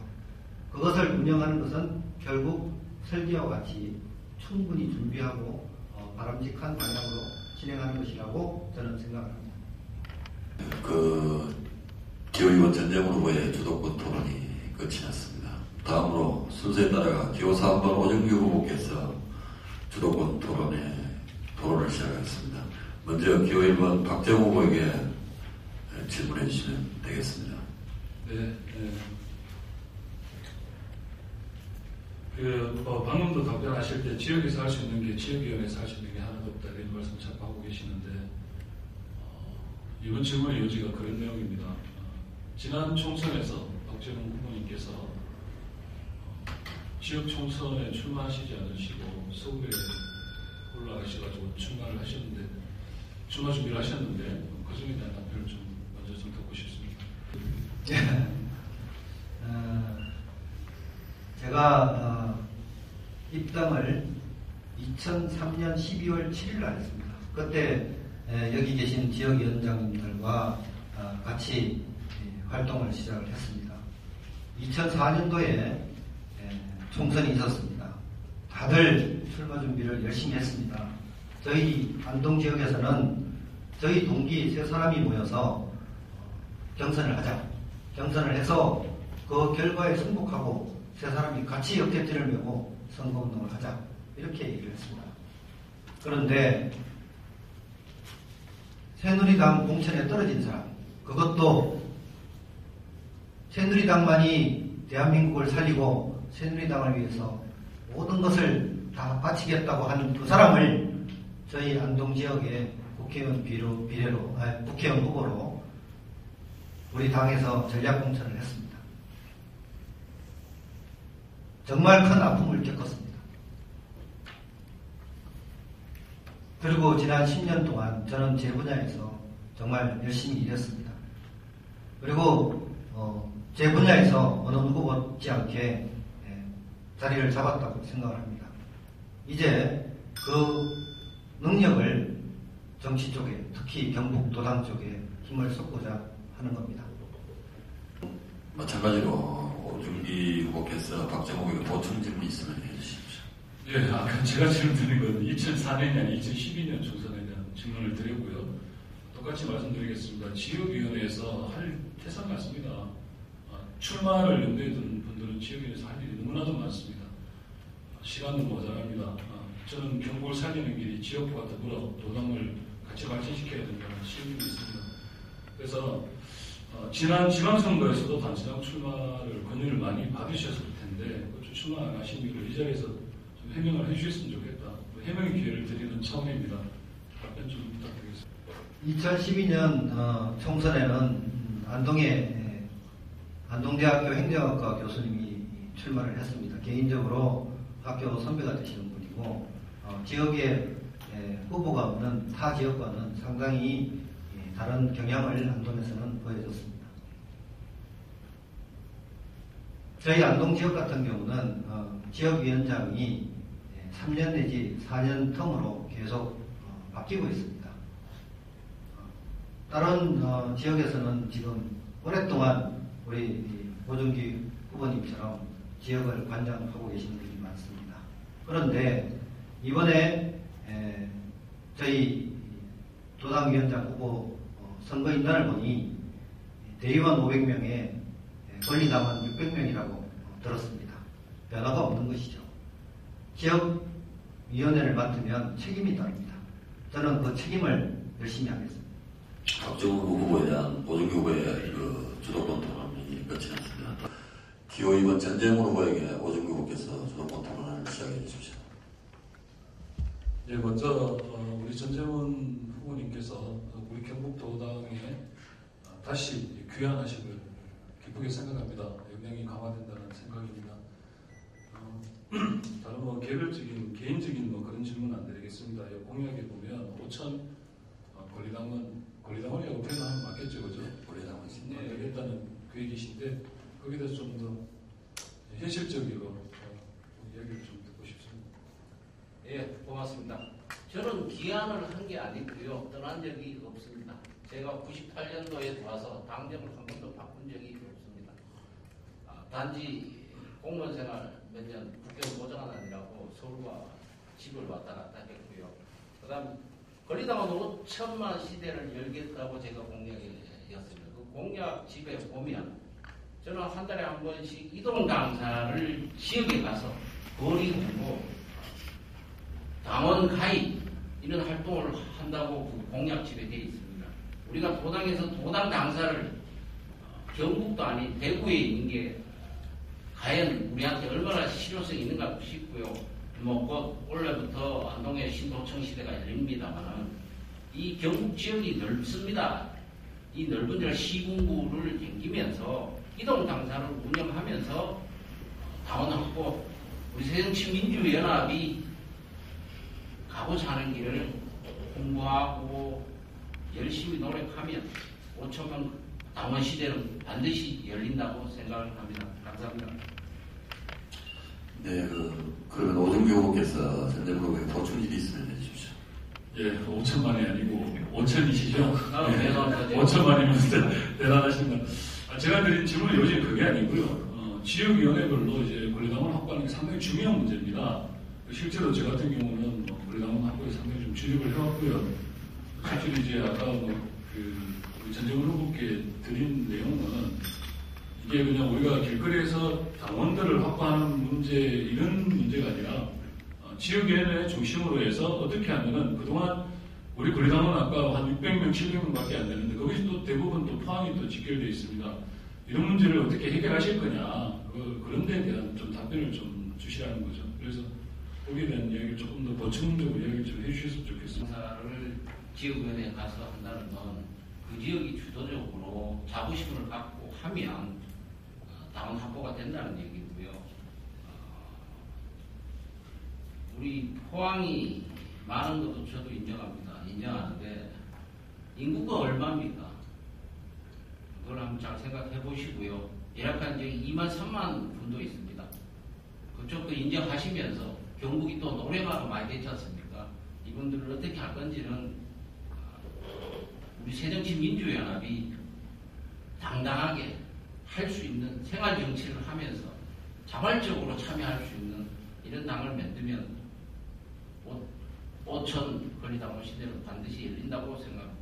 그것을 운영하는 것은 결국 설계와 같이 충분히 준비하고 바람직한 방향으로 진행하는 것이라고 저는 생각합니다. 기호이번 전재문 후보의 주도권 토론이 끝이 났습니다. 다음으로 순서에 따라 기호 3번 오정규 후보께서 주도권 토론을 시작하겠습니다. 먼저 기호 1번 박정우 후보에게 질문해 주시면 되겠습니다. 네. 방금도 답변하실 때 지역에서 할 수 있는 게 지역위원회에서 할 수 있는 게 하나도 없다 이런 말씀 자꾸 하고 계시는데 이번 질문의 요지가 그런 내용입니다. 지난 총선에서 박정우 후보님께서 지역 총선에 출마하시지 않으시고 서울에 올라가셔가지고 출마 준비를 하셨는데 그 점에 대한 답변을 좀 먼저 좀 듣고 싶습니다. 제가 입당을 2003년 12월 7일 날 했습니다. 그때 여기 계신 지역위원장님들과 같이 활동을 시작을 했습니다. 2004년도에 총선이 있었습니다. 다들 출마 준비를 열심히 했습니다. 저희 안동 지역에서는 저희 동기 3사람이 모여서 경선을 하자. 경선을 해서 그 결과에 승복하고 3사람이 같이 역대티를 메고 선거운동을 하자. 이렇게 얘기를 했습니다. 그런데 새누리당 공천에 떨어진 사람, 그것도 새누리당만이 대한민국을 살리고 새누리당을 위해서 모든 것을 다 바치겠다고 하는 2사람을 저희 안동 지역의 국회의원 국회의원 후보로 우리 당에서 전략 공천을 했습니다. 정말 큰 아픔을 겪었습니다. 그리고 지난 10년 동안 저는 제 분야에서 정말 열심히 일했습니다. 그리고 제 분야에서 어느 누구 못지않게 자리를 잡았다고 생각을 합니다. 이제 그 능력을 정치 쪽에, 특히 경북 도당 쪽에 힘을 쏟고자 하는 겁니다. 마찬가지로 오정기 후보께서 박정우 후보에게 보충 질문이 있으면 해주십시오. 예, 아까 제가 질문드린 건 2004년이 아닌 2012년 총선에 대한 질문을 드렸고요. 똑같이 말씀드리겠습니다. 지역위원회에서 할 태산 같습니다. 출마를 염두에 둔 분들은 지역위원회에서 할 일이 너무나도 많습니다. 시간도 모자랍니다. 저는 경북을 살리는 길이 지역과 더불어 도당을 같이 발전시켜야 된다는 신념이 있습니다. 그래서 지난 지방선거에서도 단체장 출마를 권유를 많이 받으셨을 텐데 출마 안 하신 이유를 이 자리에서 좀 해명을 해주셨으면 좋겠다. 해명의 기회를 드리는 차원입니다. 답변 좀 부탁드리겠습니다. 2012년 총선에는 안동대학교 행정학과 교수님이 출마를 했습니다. 개인적으로 학교 선배가 되시는 분이고 지역에 후보가 없는 타 지역과는 상당히 다른 경향을 안동에서는 보여줬습니다. 저희 안동 지역 같은 경우는 지역위원장이 3년 내지 4년 텀으로 계속 바뀌고 있습니다. 다른 지역에서는 지금 오랫동안 우리 오정기 후보님처럼 지역을 관장하고 계시는 분이 많습니다. 그런데 이번에 저희 도당위원장 후보 선거인단을 보니 대의원 500명에 권리당원 600명이라고 들었습니다. 변화가 없는 것이죠. 지역위원회를 맡으면 책임이 따릅니다. 저는 그 책임을 열심히 하겠습니다. 박정우 후보에 대한 오정기 후보의 주도권 토론이 끝이 났습니다. 기호 2번 전재문 후보에게 오정기 후보께서 주도권 토론을 시작해 주십시오. 예, 먼저 우리 전재문 후보님께서 우리 경북도당의 다시 귀환하심을 기쁘게 생각합니다. 역량이 강화된다는 생각입니다. 다른 뭐 개별적인 개인적인 뭐 그런 질문 안 드리겠습니다. 공약에 보면 5천 권리당원이라고 표현하면 맞겠죠, 그죠? 권리당원 네, 되겠다는 계획이신데 거기에 대해서 좀 더 현실적으로 이야기를 좀 듣고 싶습니다. 예, 고맙습니다. 저는 기한을 한 게 아니고요. 떠난 적이 없습니다. 제가 98년도에 들어와서 당정을 한 번도 바꾼 적이 없습니다. 단지 공무원 생활 몇 년 국경 보장하느라고 서울과 집을 왔다 갔다 했고요. 그 다음 권리당원 5천만 시대를 열겠다고 제가 공약이었습니다. 그 공약 집에 보면 저는 한 달에 한 번씩 이동 강사를 지역에 가서 거리 홍보, 당원 가입 이런 활동을 한다고 그 공약집에 되어 있습니다. 우리가 도당에서 도당 당사를 경북도 아닌 대구에 있는 게 과연 우리한테 얼마나 실효성이 있는가 싶고요. 뭐 곧 올해부터 안동의 신도청 시대가 열립니다만 이 경북 지역이 넓습니다. 이 넓은 데를 시군구를 댕기면서 이동 당사를 운영하면서 당원 확보, 우리 새정치민주연합이 가고자 하는 길을 홍보하고 열심히 노력하면 5천만 당원 시대는 반드시 열린다고 생각을 합니다. 감사합니다. 네, 그러면 오정규 후보께서 전대부로에 보충질이 있으면 해주십시오. 예, 5천만이 아니고 5천이시죠? 네, 5천만이면 대단하십니다. 제가 드린 질문은 요즘 그게 아니고요. 지역위원회별로 이제 권리당원 확보하는 게 상당히 중요한 문제입니다. 실제로 저 같은 경우는 권리당원 확보에 상당히 좀 주력을 해왔고요. 실제로 이제 아까 우리 전정훈 후보께 드린 내용은 이게 그냥 우리가 길거리에서 당원들을 확보하는 문제 이런 문제가 아니라 지역위원회 중심으로 해서 어떻게 하면은 그동안 우리 권리당원 아까 한 600명, 700명밖에 안 되는데 거기서 또 대부분 또 포항이 또 직결되어 있습니다. 이런 문제를 어떻게 해결하실 거냐 그런 데에 대한 좀 답변을 좀 주시라는 거죠. 그래서 거기에 대한 이야기를 조금 더 보충적으로 이야기를 좀 해주셨으면 좋겠습니다. 공사를 지역위원회에 가서 한다는 건 그 지역이 주도적으로 자부심을 갖고 하면 당원 확보가 된다는 얘기고요. 우리 포항이 많은 것도 저도 인정하는데 인구가 얼마입니까? 그걸 한번 잘 생각해 보시고요. 예약한 지역이 2만 3만 분도 있습니다. 그쪽도 인정하시면서 경북이 또 노래가 많이 됐지 않습니까? 이분들을 어떻게 할 건지는 우리 새정치민주연합이 당당하게 할 수 있는 생활정치를 하면서 자발적으로 참여할 수 있는 이런 당을 만들면 5천 권리당원 시대는 반드시 열린다고 생각합니다.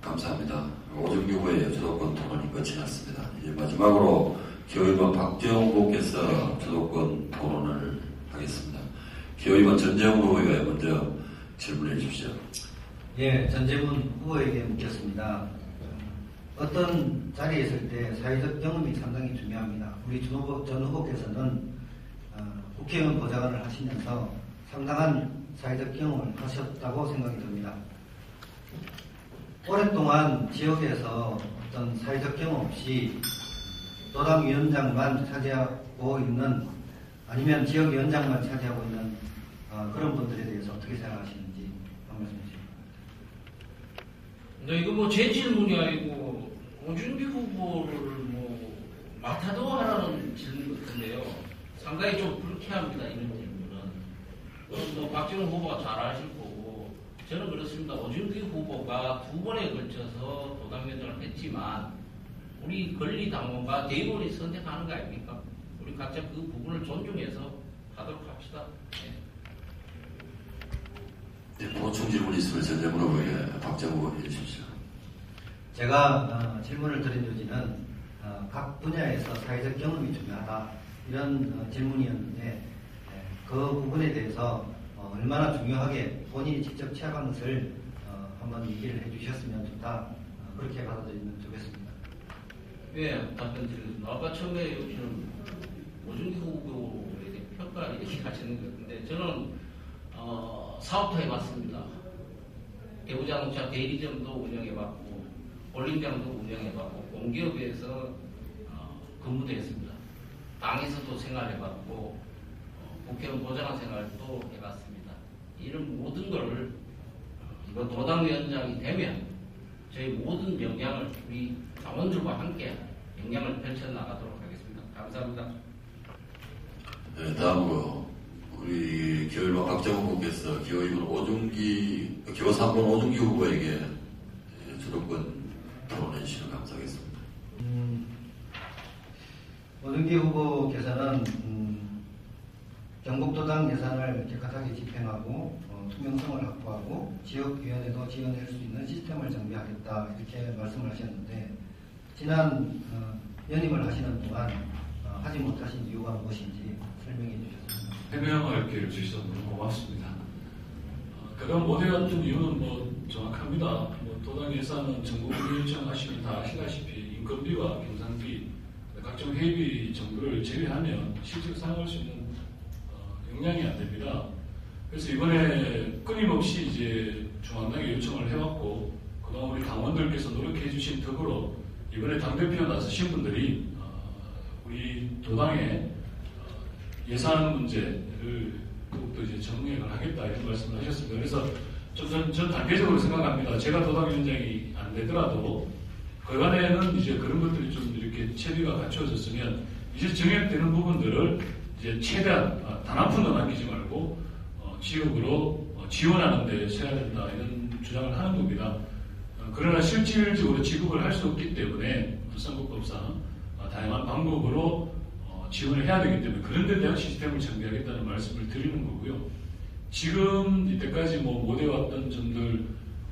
감사합니다. 오정규 후보의 주도권 토론이 끝이 났습니다. 이제 마지막으로 기호위원 박재홍 후보께서 주도권 토론을 하겠습니다. 기호위원 전재훈 후보가 먼저 질문해 주십시오. 예, 전재문 후보에게 묻겠습니다. 어떤 자리에 있을 때 사회적 경험이 상당히 중요합니다. 우리 전 후보께서는 국회의원 보좌관을 하시면서 상당한 사회적 경험을 하셨다고 생각이 듭니다. 오랫동안 지역에서 어떤 사회적 경험 없이 도당위원장만 차지하고 있는 아니면 지역위원장만 차지하고 있는 그런 분들에 대해서 어떻게 생각하시는지 한 말씀 주시죠. 네, 이거 제 질문이 아니고 오준규 후보를 맡아도 하라는 질문 같은데요. 상당히 좀 불쾌합니다. 이런 질문은. 박지원 후보가 잘 아실 거고 저는 그렇습니다. 오준규 후보가 2번에 걸쳐서 도당위원장을 했지만 우리 권리당원과 대의원이 선택하는 거 아닙니까? 우리 각자 그 부분을 존중해서 하도록 합시다. 네, 보충 질문 있으면 전재문 후보에게 박재홍 후보 해주십시오. 제가 질문을 드린 요지는 각 분야에서 사회적 경험이 중요하다 이런 질문이었는데 그 부분에 대해서 얼마나 중요하게 본인이 직접 취합한 것을 한번 얘기를 해주셨으면 좋다 그렇게 받아들이면 좋겠습니다. 네, 답변드리겠습니다. 아까 처음에 여기는 오준규 후보에 대해 평가를 얘기하시는 것 같은데 저는 사업도 해봤습니다. 대구자동차 대리점도 운영해봤고 볼링장도 운영해봤고 공기업에서 근무도 했습니다. 당에서도 생활해봤고 국회의원 보좌관 생활도 해봤습니다. 이런 모든 걸 이번 도당위원장이 되면 저희 모든 역량을 우리 당원들과 함께 역량을 펼쳐나가도록 하겠습니다. 감사합니다. 네, 다음으로 우리 기호1번 박정훈 후보께서 기호 3번 오중기 후보에게 주도권 토론해 주시면 감사하겠습니다. 오중기 후보께서는 경북도당 예산을 깨끗하게 집행하고 투명성을 확보하고 지역위원회도 지원할 수 있는 시스템을 정비하겠다 이렇게 말씀을 하셨는데 지난 연임을 하시는 동안 하지 못하신 이유가 무엇인지 설명해 주셨습니다. 해명할 기회를 주셔서 너무 고맙습니다. 그간 못해왔던 이유는 정확합니다. 도당 예산은 전국을 요청하시면 다 아시다시피 인건비와 경상비, 각종 회비 정도를 제외하면 실적 사용할 수 있는 역량이 안 됩니다. 그래서 이번에 끊임없이 이제 중앙당에 요청을 해왔고, 그동안 우리 당원들께서 노력해 주신 덕으로 이번에 당대표 나서신 분들이 우리 도당의 예산 문제를 더욱더 이제 정리를 하겠다 이런 말씀을 하셨습니다. 그래서 전 단계적으로 생각합니다. 제가 도당위원장이 안 되더라도 그간에는 이제 그런 것들이 좀 이렇게 체비가 갖추어졌으면 이제 정액되는 부분들을 이제 최대한 단 한 푼도 남기지 말고 지역으로 지원하는 데 써야 된다 이런 주장을 하는 겁니다. 그러나 실질적으로 지급을 할 수 없기 때문에 선거법상 다양한 방법으로 지원을 해야 되기 때문에 그런 데 대한 시스템을 정비하겠다는 말씀을 드리는 거고요. 지금 이때까지 못해왔던 점들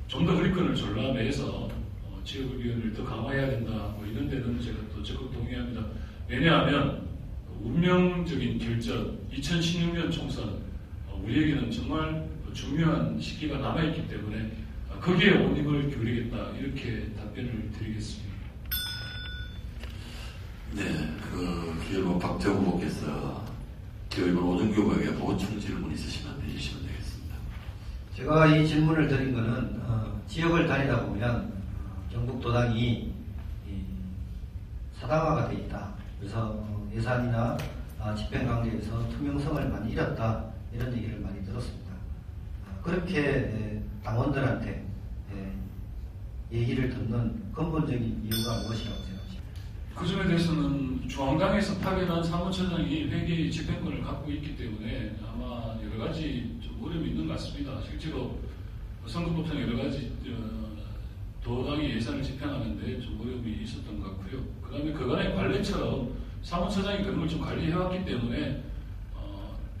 좀 더 허리끈을 졸라매서 지역의원을 더 강화해야 된다 이런 데는 제가 또 적극 동의합니다. 왜냐하면 운명적인 결전 2016년 총선 우리에게는 정말 중요한 시기가 남아있기 때문에 거기에 온 힘을 기울이겠다 이렇게 답변을 드리겠습니다. 네, 기호1번 박정훈 후보께서 기호1번 오중기 후보에게 보충 질문 있으시면 해주시면 되겠습니다. 제가 이 질문을 드린 것은 지역을 다니다 보면 경북도당이 사당화가 돼 있다. 그래서 예산이나 집행 관계에서 투명성을 많이 잃었다. 이런 얘기를 많이 들었습니다. 그렇게 당원들한테 얘기를 듣는 근본적인 이유가 무엇이라고 생각하십니까? 그 점에 대해서는 중앙당에서 파견한 사무처장이 회계 집행권을 갖고 있기 때문에 아마 여러 가지 좀 어려움이 있는 것 같습니다. 실제로 선거법상 여러 가지 도당이 예산을 집행하는데 좀 어려움이 있었던 것 같고요. 그 다음에 그간의 관례처럼 사무처장이 그런 걸 좀 관리해왔기 때문에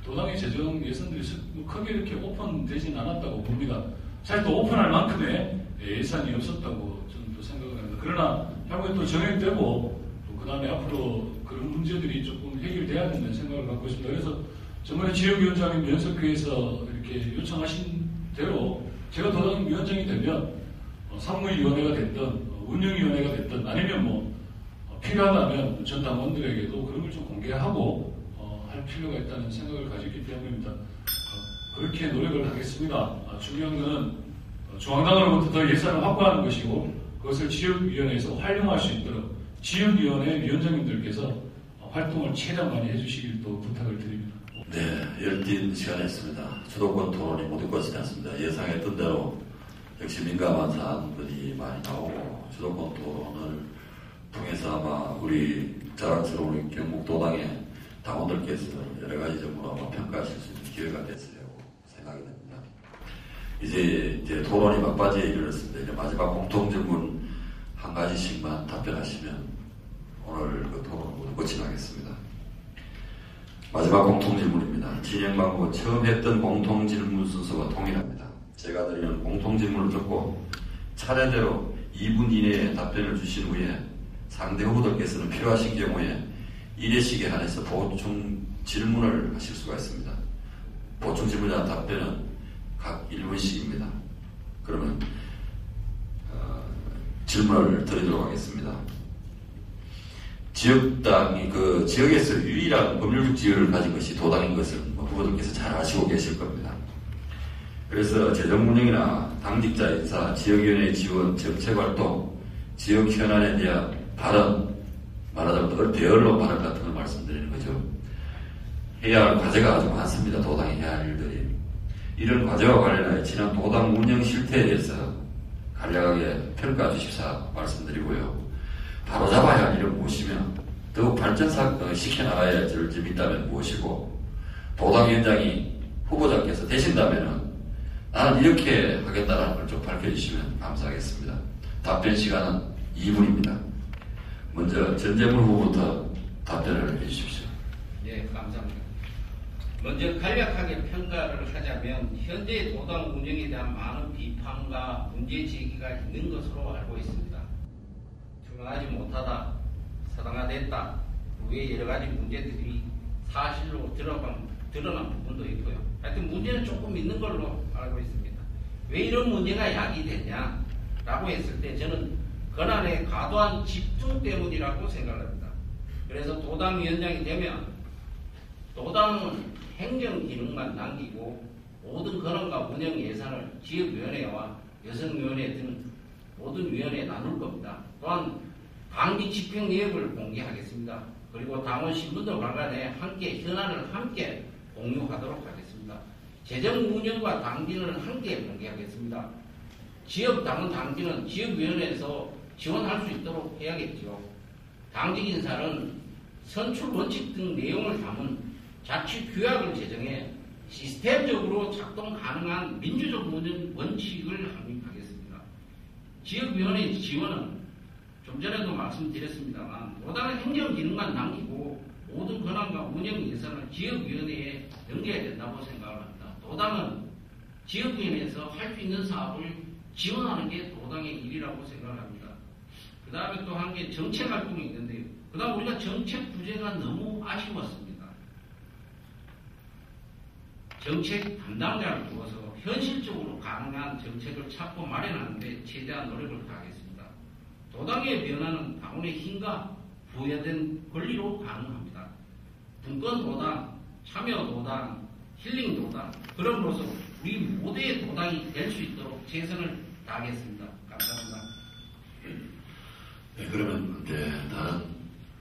도당의 재정 예산들이 크게 이렇게 오픈되진 않았다고 봅니다. 사실 또 오픈할 만큼의 예산이 없었다고 저는 또 생각을 합니다. 그러나 향후에 또 정액되고 또 그 다음에 앞으로 그런 문제들이 조금 해결돼야 된다는 생각을 갖고 있습니다. 그래서 정말 지역위원장인 면석회에서 이렇게 요청하신 대로 제가 도당 위원장이 되면 상무위원회가 됐든 운영위원회가 됐든 아니면 필요하다면 전 당원들에게도 그런 걸 좀 공개하고 할 필요가 있다는 생각을 가졌기 때문입니다. 그렇게 노력을 하겠습니다. 중요한 것은 중앙당으로부터 더 예산을 확보하는 것이고 그것을 지역위원회에서 활용할 수 있도록 지역위원회 위원장님들께서 활동을 최대한 많이 해주시길 또 부탁을 드립니다. 네, 열띤 시간이었습니다. 주도권 토론이 모두 끝이지 않습니다. 예상했던 대로 역시 민감한 사안들이 많이 나오고 주도권 토론을 통해서 아마 우리 자랑스러운 경북도당의 당원들께서 여러 가지 점으로 아마 평가하실 수 있는 기회가 됐으리라고 생각이 됩니다. 이제 토론이 막바지에 이르렀습니다. 이제 마지막 공통질문 한 가지씩만 답변하시면 오늘 그 토론을 모두 끝이 나겠습니다. 마지막 공통질문입니다. 진행방법은 처음 했던 공통질문 순서와 동일합니다. 제가 드리는 공통질문을 듣고 차례대로 2분 이내에 답변을 주신 후에 상대 후보들께서는 필요하신 경우에 1회씩에 한해서 보충 질문을 하실 수가 있습니다. 보충 질문이나 답변은 각 1분씩입니다. 그러면 질문을 드리도록 하겠습니다. 지역당이 지역에서 유일한 법률적 지위를 가진 것이 도당인 것을 후보들께서 잘 아시고 계실 겁니다. 그래서 재정운영이나 당직자 인사, 지역위원회 지원, 정책활동, 지역 현안에 대한 발언, 말하자면 대언론 발언 같은 걸 말씀드리는 거죠. 해야 할 과제가 아주 많습니다. 도당이 해야 할 일들이. 이런 과제와 관련하여 지난 도당 운영 실태에 대해서 간략하게 평가 주십사 말씀드리고요. 바로잡아야 할 일은 무엇이며 더욱 발전시켜 나가야 할 점이 있다면 무엇이고 도당위원장이 후보자께서 되신다면 나는 이렇게 하겠다는 걸 좀 밝혀주시면 감사하겠습니다. 답변 시간은 2분입니다. 먼저 전재물 후보부터 답변을 해주십시오. 네, 감사합니다. 먼저 간략하게 평가를 하자면 현재 도당 운영에 대한 많은 비판과 문제 제기가 있는 것으로 알고 있습니다. 투명하지 못하다, 사당화됐다, 외 여러 가지 문제들이 사실로 드러난 부분도 있고요. 하여튼 문제는 조금 있는 걸로 알고 있습니다. 왜 이런 문제가 야기됐냐라고 했을 때 저는 권한의 과도한 집중 때문이라고 생각합니다. 그래서 도당위원장이 되면 도당은 행정기능만 남기고 모든 권한과 운영 예산을 지역위원회와 여성위원회 등 모든 위원회에 나눌 겁니다. 또한 당기 집행 내역을 공개하겠습니다. 그리고 당원 신분도 관련해 함께 현안을 함께 공유하도록 하겠습니다. 재정 운영과 당비는 함께 공개하겠습니다. 지역 당원 당비는 지역위원회에서 지원할 수 있도록 해야겠죠. 당직 인사는 선출 원칙 등 내용을 담은 자치 규약을 제정해 시스템적으로 작동 가능한 민주적 운영 원칙을 확립하겠습니다. 지역위원회 지원은 좀 전에도 말씀드렸습니다만 도당의 행정기능만 남기고 모든 권한과 운영 예산을 지역위원회에 넘겨야 된다고 생각을 합니다. 도당은 지역위원회에서 할 수 있는 사업을 지원하는 게 도당의 일이라고 생각을 합니다. 그 다음에 또 한 게 정책 활동이 있는데요. 그 다음 우리가 정책 부재가 너무 아쉬웠습니다. 정책 담당자를 두어서 현실적으로 가능한 정책을 찾고 마련하는데 최대한 노력을 다하겠습니다. 도당의 변화는 당원의 힘과 부여된 권리로 가능합니다. 분권도당, 참여도당, 힐링도당, 그럼으로써 우리 모두의 도당이 될 수 있도록 최선을 다하겠습니다. 감사합니다. 네, 그러면 이제 다른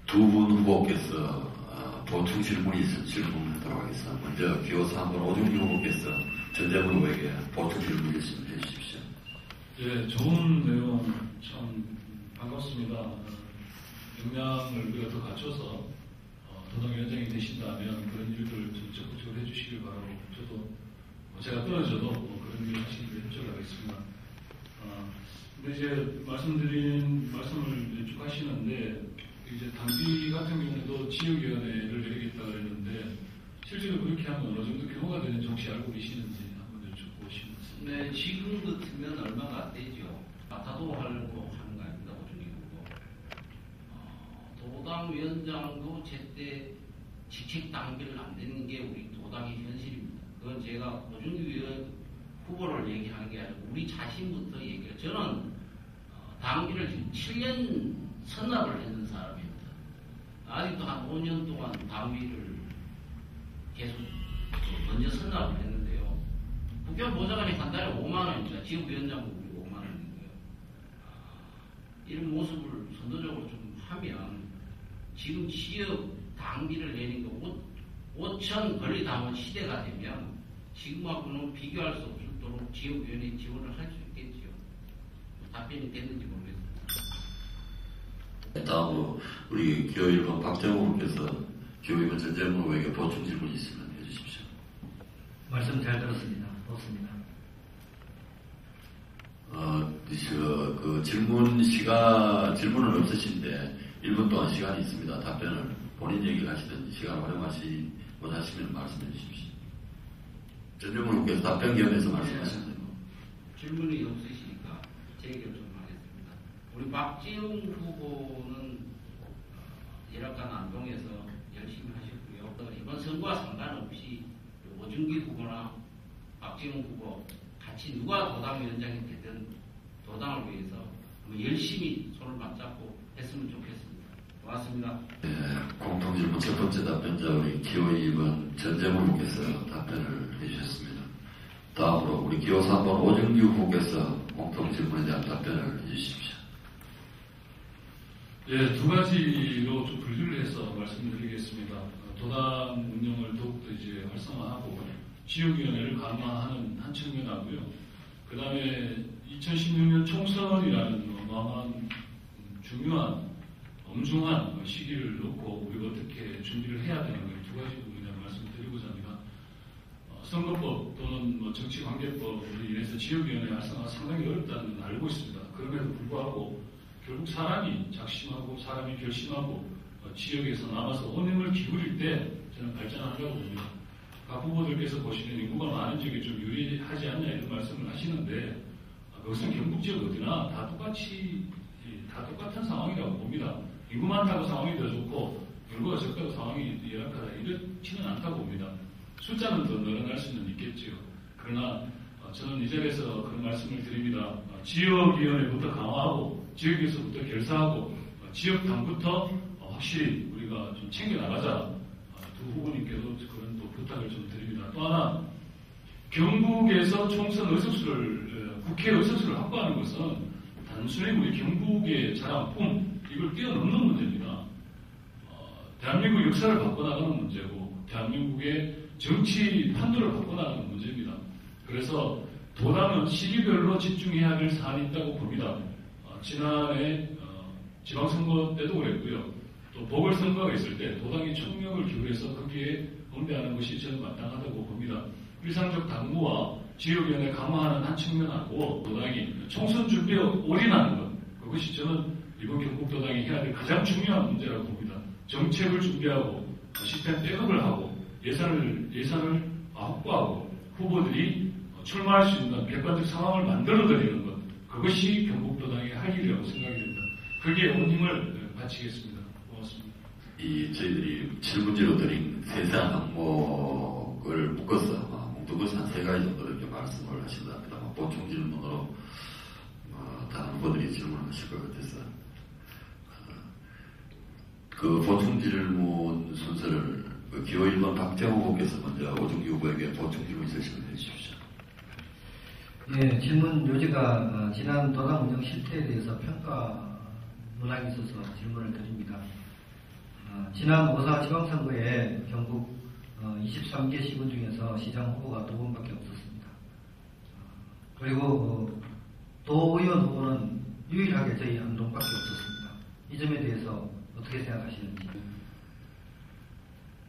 두 분 후보께서 보충 질문이 있으면 질문하도록 하겠습니다. 먼저 기호사 한번 오준기 후보께서 전재물 후보에게 보충 질문 있으면 해주십시오. 예, 좋은 내용 참 반갑습니다. 역량을 우리가 더 갖춰서 도당위원장이 되신다면 그런 일들을 좀 적극적으로 해주시길 바라고 저도 제가 떨어져도 그런 일을 하시기를 협조를 하겠습니다. 근데 이제 말씀을 쭉 하시는데 이제 당비 같은 경우도 지역위원회를 내리겠다 그랬는데 실제로 그렇게 하면 어느 정도 규모가 되는지 혹시 알고 계시는지 한번 여쭙고 싶습니다. 네, 지금 같으면 얼마가 안 되죠. 맡아도 하려고 하는 거 아닙니다. 도당위원장도 제때 직책 당비를 안 되는 게 우리 도당의 현실입니다. 그건 제가 오준기 위원 후보를 얘기하는 게 아니고 우리 자신부터 얘기해요. 저는 당비를 지금 7년 선납을 했는 사람입니다. 아직도 한 5년 동안 당비를 계속 먼저 선납을 했는데요. 국회의원보좌관이 한 달에 5만 원입니다. 지역위원장국이 5만 원이고요. 이런 모습을 선도적으로 좀 하면 지금 지역 당비를 내는 거 5천 권리당원 시대가 되면 지금하고는 비교할 수 없도록 지역위원회 지원을 할 수 있겠죠. 답변이 됐는지 모르겠습니다. 다음으로 우리 기호 1번 박정우 후보께서 기호 2번 전재물 후보에게 보충 질문이 있으면 해주십시오. 말씀 잘 들었습니다. 없습니다. 질문은 없으신데 1분 동안 시간이 있습니다. 답변을 본인 얘기를 하시든 시간 활용하시 못하시면 말씀해 주십시오. 전재물 후보께서 답변 겸해서 말씀하시면 됩니다. 질문이 없으시니까 제 얘기를 좀 하겠습니다. 우리 박지웅 후보는 일학관 안동에서 열심히 하셨고요. 이번 선거와 상관없이 오준기 후보나 박지웅 후보 같이 누가 도당위원장이 되든 도당을 위해서 열심히 손을 맞잡고 했으면 좋겠습니다. 고맙습니다. 네, 공통질문 첫 번째 답변자 우리 기호 2번 전재물 후보께서 답변을 해주셨습니다. 다음으로 우리 기호 3번 오준규 후보께서 공통질문에 대한 답변을 해주십시오. 예, 두 가지로 좀 분류를 해서 말씀드리겠습니다. 도당 운영을 더욱더 이제 활성화하고 지역위원회를 강화하는 한 측면하고요. 그 다음에 2016년 총선이라는 어마어마한 중요한 엄중한 시기를 놓고 우리가 어떻게 준비를 해야 되는 걸 두 가지 부분에 말씀드리고자 합니다. 선거법 또는 정치관계법으로 인해서 지역위원회 활성화가 상당히 어렵다는 걸 알고 있습니다. 그럼에도 불구하고 결국 사람이 작심하고 사람이 결심하고 지역에서 남아서 원행을 기울일 때 저는 발전한다고 봅니다. 각 후보들께서 보시면 인구가 많은 지역이 좀 유리하지 않냐 이런 말씀을 하시는데 그것은 경북 지역 어디나 다 똑같은 상황이라고 봅니다. 인구 많다고 상황이 더 좋고 인구가 적다고 상황이 열악하다 이렇지는 않다고 봅니다. 숫자는 더 늘어날 수는 있겠지요. 그러나 저는 이 자리에서 그런 말씀을 드립니다. 지역위원회부터 강화하고 지역에서부터 결사하고 지역당부터 확실히 우리가 좀 챙겨나가자. 두 후보님께도 그런 또 부탁을 좀 드립니다. 또 하나 경북에서 총선 의석수를 국회 의석수를 확보하는 것은 단순히 우리 경북의 자랑 꿈 이걸 뛰어넘는 문제입니다. 대한민국 역사를 바꿔나가는 문제고 대한민국의 정치 판도를 바꿔나가는 문제입니다. 그래서 도당은 시기별로 집중해야 할 사안이 있다고 봅니다. 지난해 지방선거 때도 그랬고요. 또 보궐선거가 있을 때 도당이 총력을 기울여서 거기에 응대하는 것이 저는 마땅하다고 봅니다. 일상적 당무와 지역위원회 강화하는 한 측면하고 도당이 총선 준비에 올인하는 것 그것이 저는 이번 경북도당이 해야 될 가장 중요한 문제라고 봅니다. 정책을 준비하고 시스템 백업을 하고 예산을 확보하고 후보들이 출마할 수 있는 객관적 상황을 만들어드리는 것 그것이 경북도당의 할 일이라고 생각이 됩니다. 거기에 온 힘을 바치겠습니다. 고맙습니다. 저희들이 질문지로 드린 세세한 항목을 묶어서 뭉뚱그려서 한 세 가지 정도 이렇게 말씀을 하신답니다. 보충 질문으로 다른 후보들이 질문하실 것 같아서 그 보충 질문 순서를 기호 1번 박정호 후보께서 먼저 오준기 후보에게 보충 질문 있으시면 해주십시오. 예, 질문 요지가 지난 도당 운영 실태에 대해서 평가 문항이 있어서 질문을 드립니다. 지난 5.4 지방선거에 경북 23개 시군 중에서 시장 후보가 2분밖에 없었습니다. 그리고 도의원 후보는 유일하게 저희 안동밖에 없었습니다. 이 점에 대해서 어떻게 생각하시는지.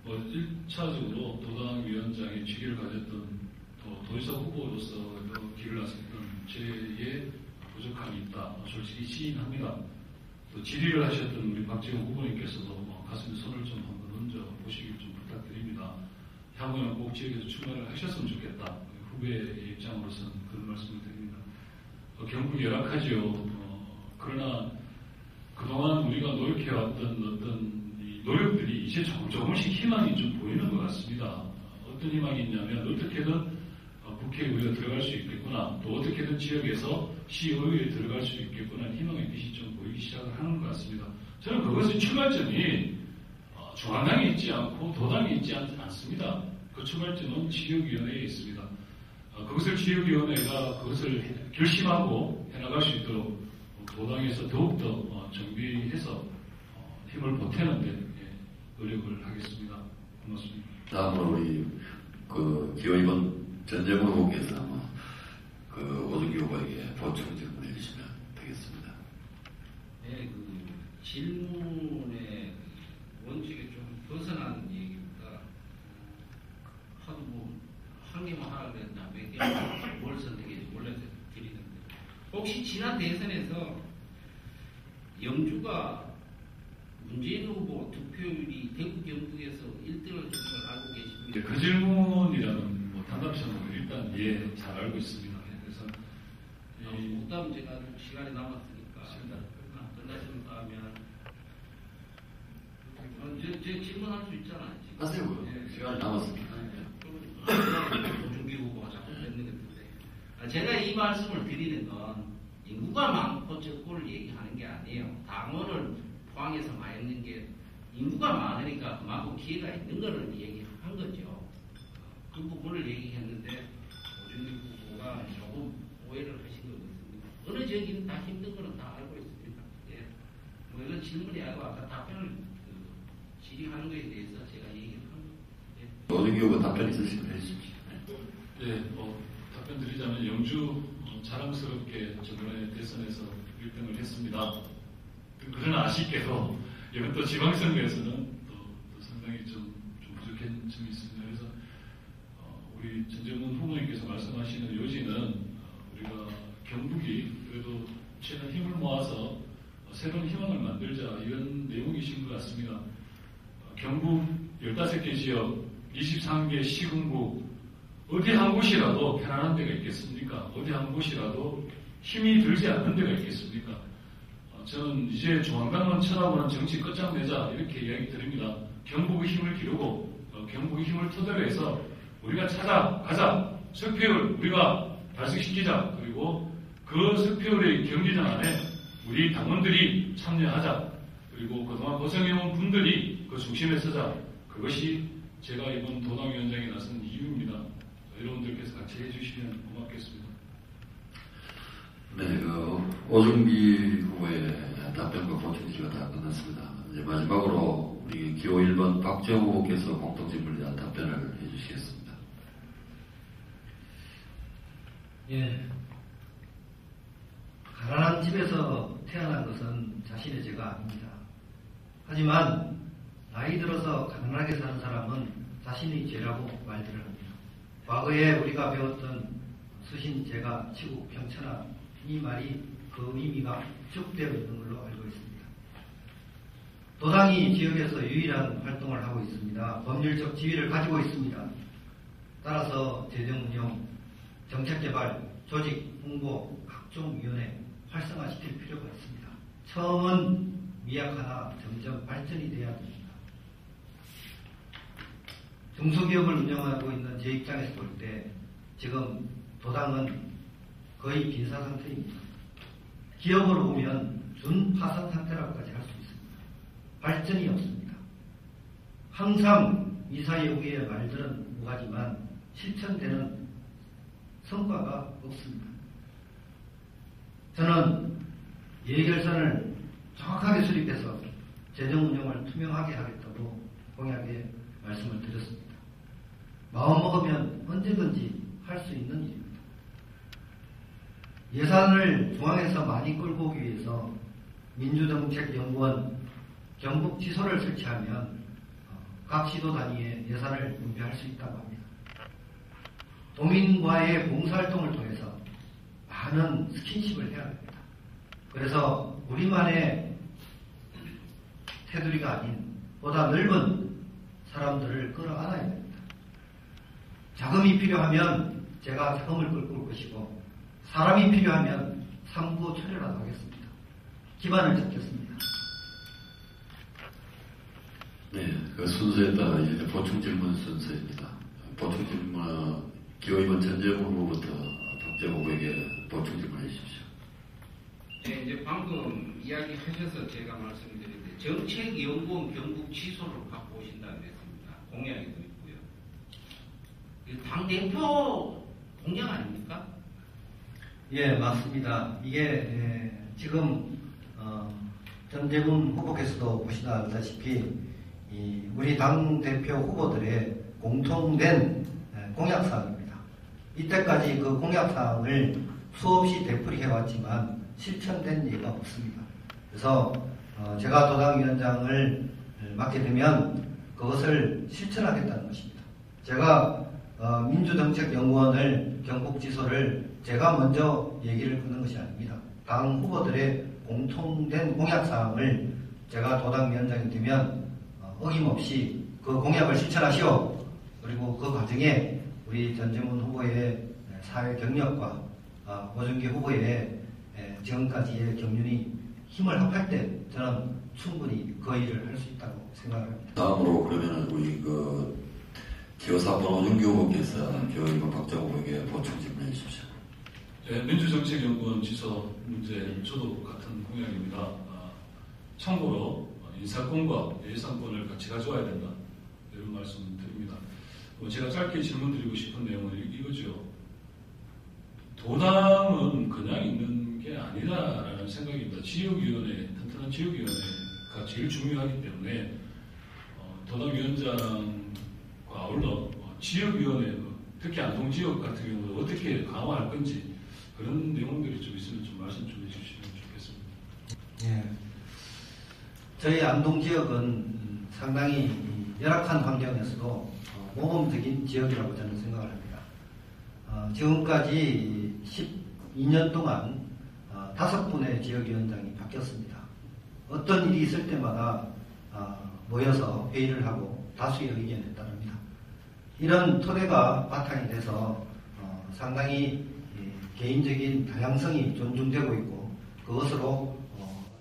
1차적으로 도당위원장의 직위를 가졌던 도의사 후보로서 길을 나섰던 제의 부족함이 있다. 솔직히 시인합니다. 또 질의를 하셨던 우리 박지원 후보님께서도 가슴에 손을 좀 한번 얹어 보시길 좀 부탁드립니다. 향후에는 꼭 지역에서 출마를 하셨으면 좋겠다. 후배의 입장으로서는 그런 말씀을 드립니다. 경북이 열악하지요. 그러나 그동안 우리가 노력해왔던 어떤 이 노력들이 이제 조금씩 희망이 좀 보이는 것 같습니다. 어떤 희망이 있냐면 어떻게든 국회의회에 들어갈 수 있겠구나, 또 어떻게든 지역에서 시의회에 들어갈 수 있겠구나 희망의 빛이 좀 보이기 시작을 하는 것 같습니다. 저는 그것의 출발점이 중앙당에 있지 않고 도당에 있지 않습니다. 그 출발점은 지역위원회에 있습니다. 그것을 지역위원회가 그것을 결심하고 해나갈 수 있도록 도당에서 더욱더 정비해서 힘을 보태는데 노력을 하겠습니다. 고맙습니다. 다음으로 우리 기호 2번 전재문 후보께서 오준기 후보에게 보충 질문해 주시면 되겠습니다. 네, 질문의 원칙에 좀 벗어난 얘기입니다. 하도 한 개만 하라 그랬나 몇 개만 뭘 선택해서 몰라서 드리는데 혹시 지난 대선에서 영주가 문재인 후보 득표율이 대구 경북에서 1등을 준 걸 알고 계십니까? 그 질문이라는 단답처럼 일단 잘 알고 있습니다. 그래서 그다음 제가 시간이 남았으니까 끝나시는가 하면 제 질문할 수 있잖아요. 하세요. 시간이 남았습니다. 오준기 후보가 자꾸 뱉는 것 같은데 제가 이 말씀을 드리는 건 인구가 많고 적고를 얘기하는 게 아니에요. 당원을 포항에서 많이 있는 게 인구가 많으니까 그만큼 기회가 있는 거를 얘기한 거죠. 그 부분을 얘기했는데 오준기 후보가 조금 오해를 하신 것 같습니다. 어느 지역이든 다 힘든 거는 다 알고 있습니다. 그런 질문이 아니고 아까 답변을 질의하는 것에 대해서 제가 얘기를 합니다. 노정규 의원 답변 있으시면 해주십시오. 네, 답변 드리자면 영주 자랑스럽게 저번에 대선에서 1등을 했습니다. 그러나 아쉽게도 이번 또 지방선거에서는 또 상당히 좀 부족한 점이 있습니다. 그래서 우리 전재문 후보님께서 말씀하시는 요지는 우리가 경북이 그래도 최대한 힘을 모아서 새로운 희망을 만들자 이런 내용이신 것 같습니다. 경북 15개 지역 23개 시군구 어디 한 곳이라도 편안한 데가 있겠습니까? 어디 한 곳이라도 힘이 들지 않는 데가 있겠습니까? 저는 이제 조만간만 쳐다보는 정치 끝장내자 이렇게 이야기 드립니다. 경북의 힘을 기르고 경북의 힘을 토대로 해서 우리가 찾아가자. 석패율 우리가 달성시키자. 그리고 그 석패율의 경기장 안에 우리 당원들이 참여하자. 그리고 그동안 고생해온 분들이 그 중심에 서자. 그것이 제가 이번 도당위원장에 나선 이유입니다. 여러분들께서 같이 해주시면 고맙겠습니다. 네, 오정기 후보의 답변과 보충지가 다 끝났습니다. 이제 마지막으로 우리 기호 1번 박재호 후보께서 공통질문에 대한 답변을 해주시겠습니다. 예. 가난한 집에서 태어난 것은 자신의 죄가 아닙니다. 하지만 나이 들어서 가난하게 사는 사람은 자신의 죄라고 말들을 합니다. 과거에 우리가 배웠던 수신제가 치국 평천하 이 말이 그 의미가 축되어 있는 걸로 알고 있습니다. 도당이 지역에서 유일한 활동을 하고 있습니다. 법률적 지위를 가지고 있습니다. 따라서 재정운영, 정책개발, 조직, 홍보, 각종위원회 활성화시킬 필요가 있습니다. 처음은 미약하나 점점 발전이 돼야 됩니다. 중소기업을 운영하고 있는 제 입장에서 볼 때 지금 도당은 거의 빈사 상태입니다. 기업으로 보면 준파산 상태라고까지 할 수 있습니다. 발전이 없습니다. 항상 이사회의의 말들은 오가지만 실천되는 성과가 없습니다. 저는 예결산을 정확하게 수립해서 재정운영을 투명하게 하겠다고 공약에 말씀을 드렸습니다. 마음먹으면 언제든지 할 수 있는 일입니다. 예산을 중앙에서 많이 끌고 오기 위해서 민주정책연구원 경북지소를 설치하면 각 시도 단위의 예산을 분배할 수 있다고 합니다. 도민과의 봉사활동을 통해서 많은 스킨십을 해야 합니다. 그래서 우리만의 테두리가 아닌 보다 넓은 사람들을 끌어안아야 됩니다. 자금이 필요하면 제가 자금을 끌고 올 것이고 사람이 필요하면 상부 처리라도 하겠습니다. 기반을 잡겠습니다. 네, 그 순서에 따라 이제 보충질문 순서입니다. 보충질문 기호 2번 전재문 후보부터 박재호 후보에게 보충질문 해주십시오. 네, 이제 방금 이야기하셔서 제가 말씀드렸는데 정책연구원 경북지소를 갖고 오신다고 했습니다. 공약에도 있고요. 당대표 공약 아닙니까? 예, 맞습니다. 이게 지금 전재문 후보께서도 보시다 알다시피 우리 당대표 후보들의 공통된 공약사항입니다. 이때까지 그 공약사항을 수없이 되풀이해왔지만 실천된 예가 없습니다. 그래서 제가 도당위원장을 맡게 되면 그것을 실천하겠다는 것입니다. 제가 민주정책연구원을 경북지소를 제가 먼저 얘기를 끊는 것이 아닙니다. 당 후보들의 공통된 공약사항을 제가 도당위원장이 되면 어김없이 그 공약을 실천하시오. 그리고 그 과정에 우리 전재문 후보의 사회 경력과 오정기 후보의 지금까지의 경륜이 힘을 합할 때 저는 충분히 그 일을 할 수 있다고 생각합니다. 다음으로 그러면 우리 기호 3번 오정기 후보께서 기호 2번 박재호 후보에게 보충 질문해 주십시오. 네, 민주정책연구원 지소 문제 저도 같은 공약입니다. 참고로 인사권과 예산권을 같이 가져와야 된다. 이런 말씀 드립니다. 제가 짧게 질문 드리고 싶은 내용은 이거죠. 도당은 그냥 있는 게 아니다라는 생각입니다. 지역위원회 튼튼하게 인터넷 지역위원회가 제일 중요하기 때문에 도당위원장과 아울러 지역위원회, 특히 안동지역 같은 경우는 어떻게 강화할 건지 그런 내용들이 좀 있으면 좀 말씀 좀 해주시면 좋겠습니다. 예. 저희 안동 지역은 상당히 열악한 환경에서도 모범적인 지역이라고 저는 생각을 합니다. 지금까지 12년 동안 5분의 지역위원장이 바뀌었습니다. 어떤 일이 있을 때마다 모여서 회의를 하고 다수의 의견에 따릅니다. 이런 토대가 바탕이 돼서 상당히 개인적인 다양성이 존중되고 있고 그것으로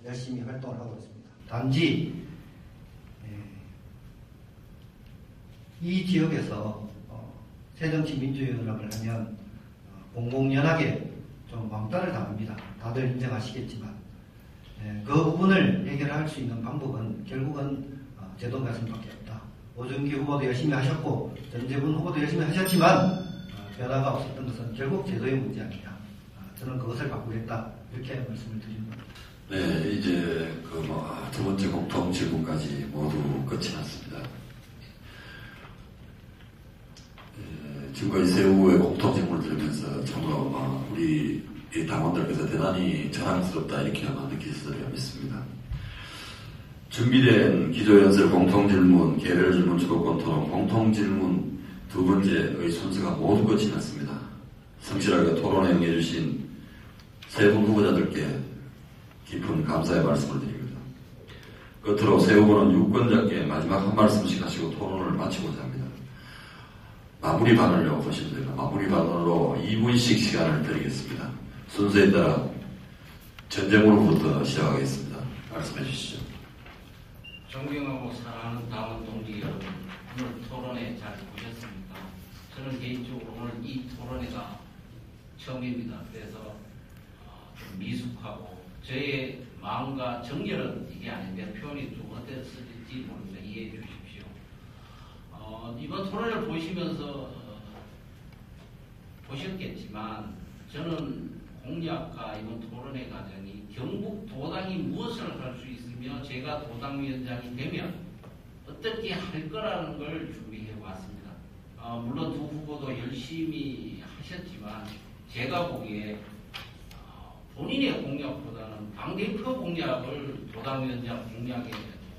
열심히 활동을 하고 있습니다. 단지 이 지역에서 새정치민주연합을 하면 공공연하게 좀 왕따를 당합니다. 다들 인정하시겠지만 그 부분을 해결할 수 있는 방법은 결국은 제도 개선밖에 없다. 오준기 후보도 열심히 하셨고 전재분 후보도 열심히 하셨지만 변화가 없었던 것은 결국 제도의 문제 아니냐. 저는 그것을 바꾸겠다 이렇게 말씀을 드립니다. 네, 이제 두 번째 공통 질문까지 모두 끝이 났습니다. 지금까지 세 후보의 공통 질문을 들으면서 정말 우리 당원들께서 대단히 자랑스럽다 이렇게만 느끼셨으리라 믿습니다. 준비된 기조연설 공통질문, 개별질문, 주도권 토론, 공통질문 두 번째의 순서가 모두 끝이 났습니다. 성실하게 토론에 응해주신 세 분 후보자들께 깊은 감사의 말씀을 드립니다. 끝으로 세 후보는 유권자께 마지막 한 말씀씩 하시고 토론을 마치고자 합니다. 마무리 발언을 보시면 됩니다. 마무리 발언으로 2분씩 시간을 드리겠습니다. 순서에 따라 전재문으로부터 시작하겠습니다. 말씀해 주시죠. 존경하고 사랑하는 당원 동지 여러분, 오늘 토론회 잘 보셨습니까? 저는 개인적으로 오늘 이 토론회가 처음입니다. 그래서 좀 미숙하고 저의 마음과 정열은 이게 아닌데 표현이 좀 어땠을지 모릅니다. 이해해 주십시오. 이번 토론을 보시면서 보셨겠지만 저는 공약과 이번 토론회 과정이 경북 도당이 무엇을 할 수 있으며 제가 도당위원장이 되면 어떻게 할 거라는 걸 준비해 왔습니다. 물론 두 후보도 열심히 하셨지만 제가 보기에 본인의 공약보다는 당대표 공약을 도당위원장 공약에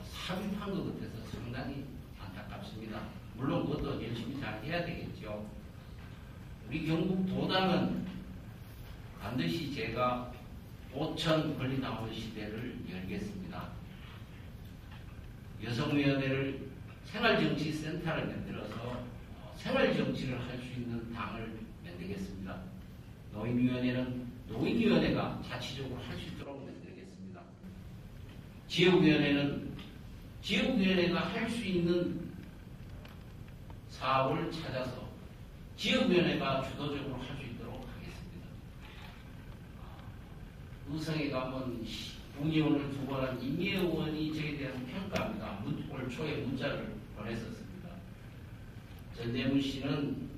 삽입한 것 같아서 상당히 안타깝습니다. 물론 그것도 열심히 잘 해야 되겠죠. 우리 경북 도당은 반드시 제가 5천 권리당원 시대를 열겠습니다. 여성위원회를 생활정치센터를 만들어서 생활정치를 할 수 있는 당을 만들겠습니다. 노인위원회는 노인위원회가 자치적으로 할 수 있도록 만들겠습니다. 지역위원회는 지역위원회가 할 수 있는 사업을 찾아서 지역위원회가 주도적으로 할 수 있도록 하겠습니다. 의성에 가면 국의원을 두 번 한 임예 의원이 저에 대한 평가합니다. 올 초에 문자를 보냈었습니다. 전재문 씨는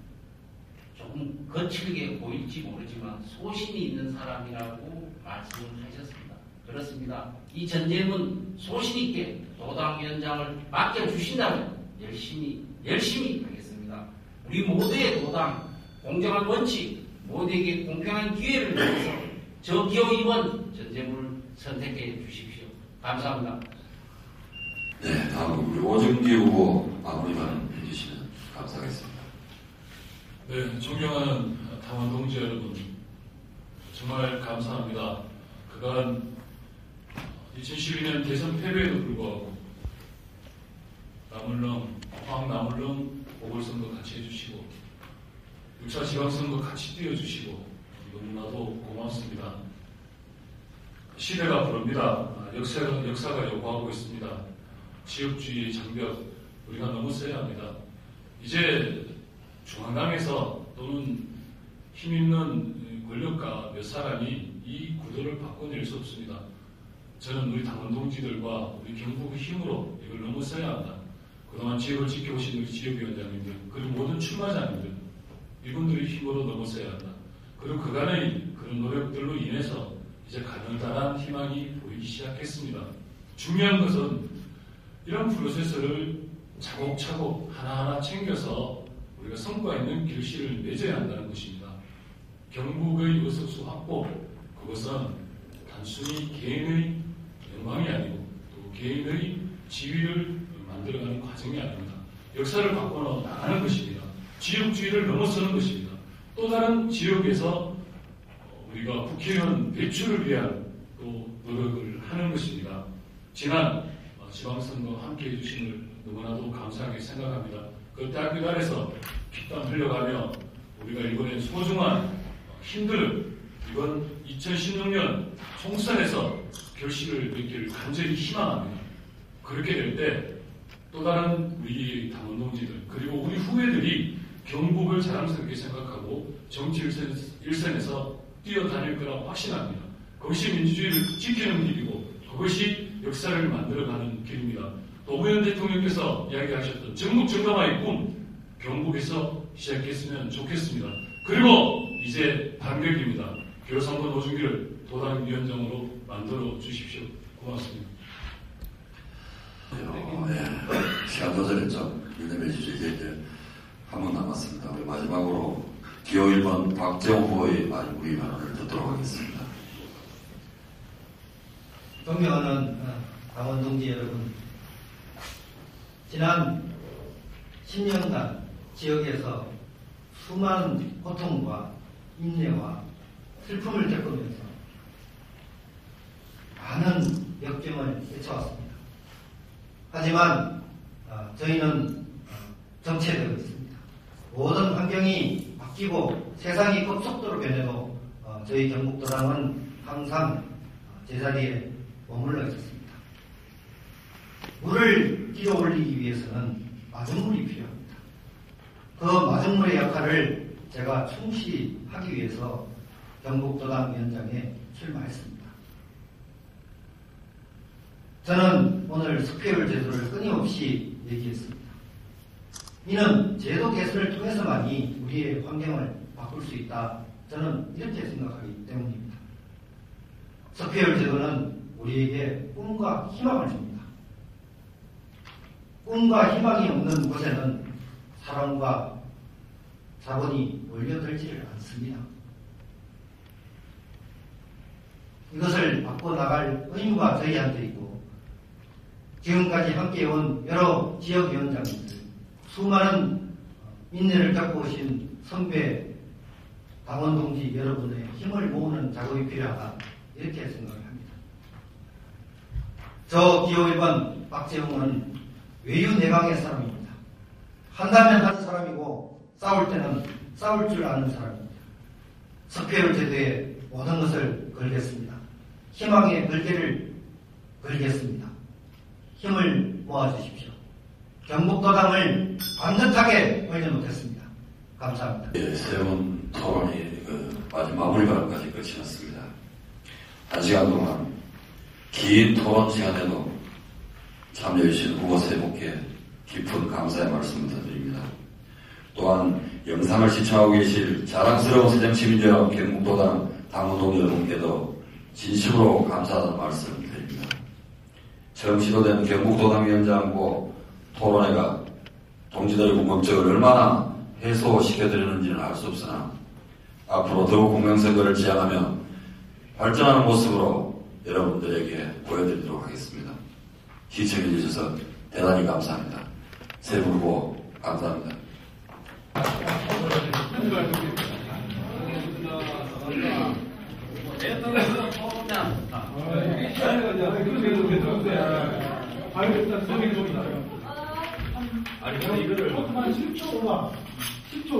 조금 거칠게 보일지 모르지만 소신이 있는 사람이라고 말씀을 하셨습니다. 그렇습니다. 이 전재문 소신 있게 도당위원장을 맡겨주신다면 열심히 하겠습니다. 우리 모두의 도당, 공정한 원칙, 모두에게 공평한 기회를 위해서 저 기호 2번 전재문을 선택해 주십시오. 감사합니다. 네, 다음 우리 오준기 후보 마무리 발언 해주시면 감사하겠습니다. 네, 존경하는 당원 동지 여러분, 정말 감사합니다. 그간 2012년 대선 패배에도 불구하고 황남울릉 보궐선거 같이 해주시고 6차 지방선거 같이 뛰어주시고 너무나도 고맙습니다. 시대가 부릅니다. 역사가 요구하고 있습니다. 지역주의 장벽 우리가 넘어서야 합니다. 이제 중앙당에서 또는 힘있는 권력가 몇 사람이 이 구도를 바꿔낼 수 없습니다. 저는 우리 당원 동지들과 우리 경북의 힘으로 이걸 넘어서야 한다. 그동안 지역을 지켜오신 우리 지역위원장님들 그리고 모든 출마자님들 이분들의 힘으로 넘어서야 한다. 그리고 그간의 그런 노력들로 인해서 이제 가늘다란 희망이 보이기 시작했습니다. 중요한 것은 이런 프로세스를 차곡차곡 하나하나 챙겨서 우리가 성과 있는 결실을 맺어야 한다는 것입니다. 경북의 의석수 확보, 그것은 단순히 개인의 영광이 아니고 또 개인의 지위를 만들어가는 과정이 아닙니다. 역사를 바꿔 나가는 것입니다. 지역주의를 넘어서는 것입니다. 또 다른 지역에서 우리가 국회의원 배출을 위한 또 노력을 하는 것입니다. 지난 지방선거 함께 해주심을 너무나도 감사하게 생각합니다. 그 딱 그날에서 피땀 흘려가며 우리가 이번에 소중한 힘들은 이번 2016년 총선에서 결실을 맺기를 간절히 희망합니다. 그렇게 될 때 또 다른 우리 당원동지들 그리고 우리 후배들이 경북을 자랑스럽게 생각하고 정치 일선에서 뛰어다닐 거라고 확신합니다. 그것이 민주주의를 지키는 길이고 그것이 역사를 만들어가는 길입니다. 노무현 대통령께서 이야기하셨던 전국 정당화의 꿈, 경북에서 시작했으면 좋겠습니다. 그리고 이제 반격입니다. 교선거 노중기를 도당위원장으로 만들어 주십시오. 고맙습니다. 시간 조절에 좀 유념해 주시기 이제 한 번 남았습니다. 우리 마지막으로 기호 1번 박재홍 후보의 마무리 발언을 듣도록 하겠습니다. 존경하는 당원 동지 여러분, 지난 10년간 지역에서 수많은 고통과 인내와 슬픔을 겪으면서 많은 역경을 헤쳐왔습니다. 하지만 저희는 정체되어 있습니다. 모든 환경이 바뀌고 세상이 급속도로 변해도 저희 경북도당은 항상 제자리에 머물러 있었습니다. 물을 끼어 올리기 위해서는 마중물이 필요합니다. 그 마중물의 역할을 제가 충실히 하기 위해서 경북도당 위원장에 출마했습니다. 저는 오늘 스케줄 제도를 끊임없이 얘기했습니다. 이는 제도 개선을 통해서만이 우리의 환경을 바꿀 수 있다. 저는 이렇게 생각하기 때문입니다. 스케줄 제도는 우리에게 꿈과 희망을 줍니다. 꿈과 희망이 없는 곳에는 사랑과 자본이 몰려들지를 않습니다. 이것을 바꿔나갈 의무가 저희한테 있고 지금까지 함께해온 여러 지역위원장님들, 수많은 인내를 겪고 오신 선배 당원동지 여러분의 힘을 모으는 작업이 필요하다. 이렇게 생각을 합니다. 저 기호 1번 박재홍은 외유내강의 사람입니다. 한다면 하는 사람이고 싸울 때는 싸울 줄 아는 사람입니다. 석회율 제도에 모든 것을 걸겠습니다. 희망의 걸개를 걸겠습니다. 힘을 모아주십시오. 경북도당을 반듯하게 올려놓겠습니다. 감사합니다. 새로운 토론이 마지막 마무리 발언까지 끝이 났습니다. 1시간 동안 긴 토론 시간에도 참여해주신 후보 세 분께 깊은 감사의 말씀을 드립니다. 또한 영상을 시청하고 계실 자랑스러운 새정치민주연합 경북도당 당원동 여러분께도 진심으로 감사하다는 말씀을 드립니다. 처음 시도된 경북도당위원장 후보 토론회가 동지들의 궁금증을 얼마나 해소시켜드리는지는 알 수 없으나 앞으로 더욱 공명선거를 지향하며 발전하는 모습으로 여러분들에게 보여드리도록 하겠습니다. 시청해 주셔서 대단히 감사합니다. 세 분 후보 감사합니다. 아니, 이거를 10초만 10초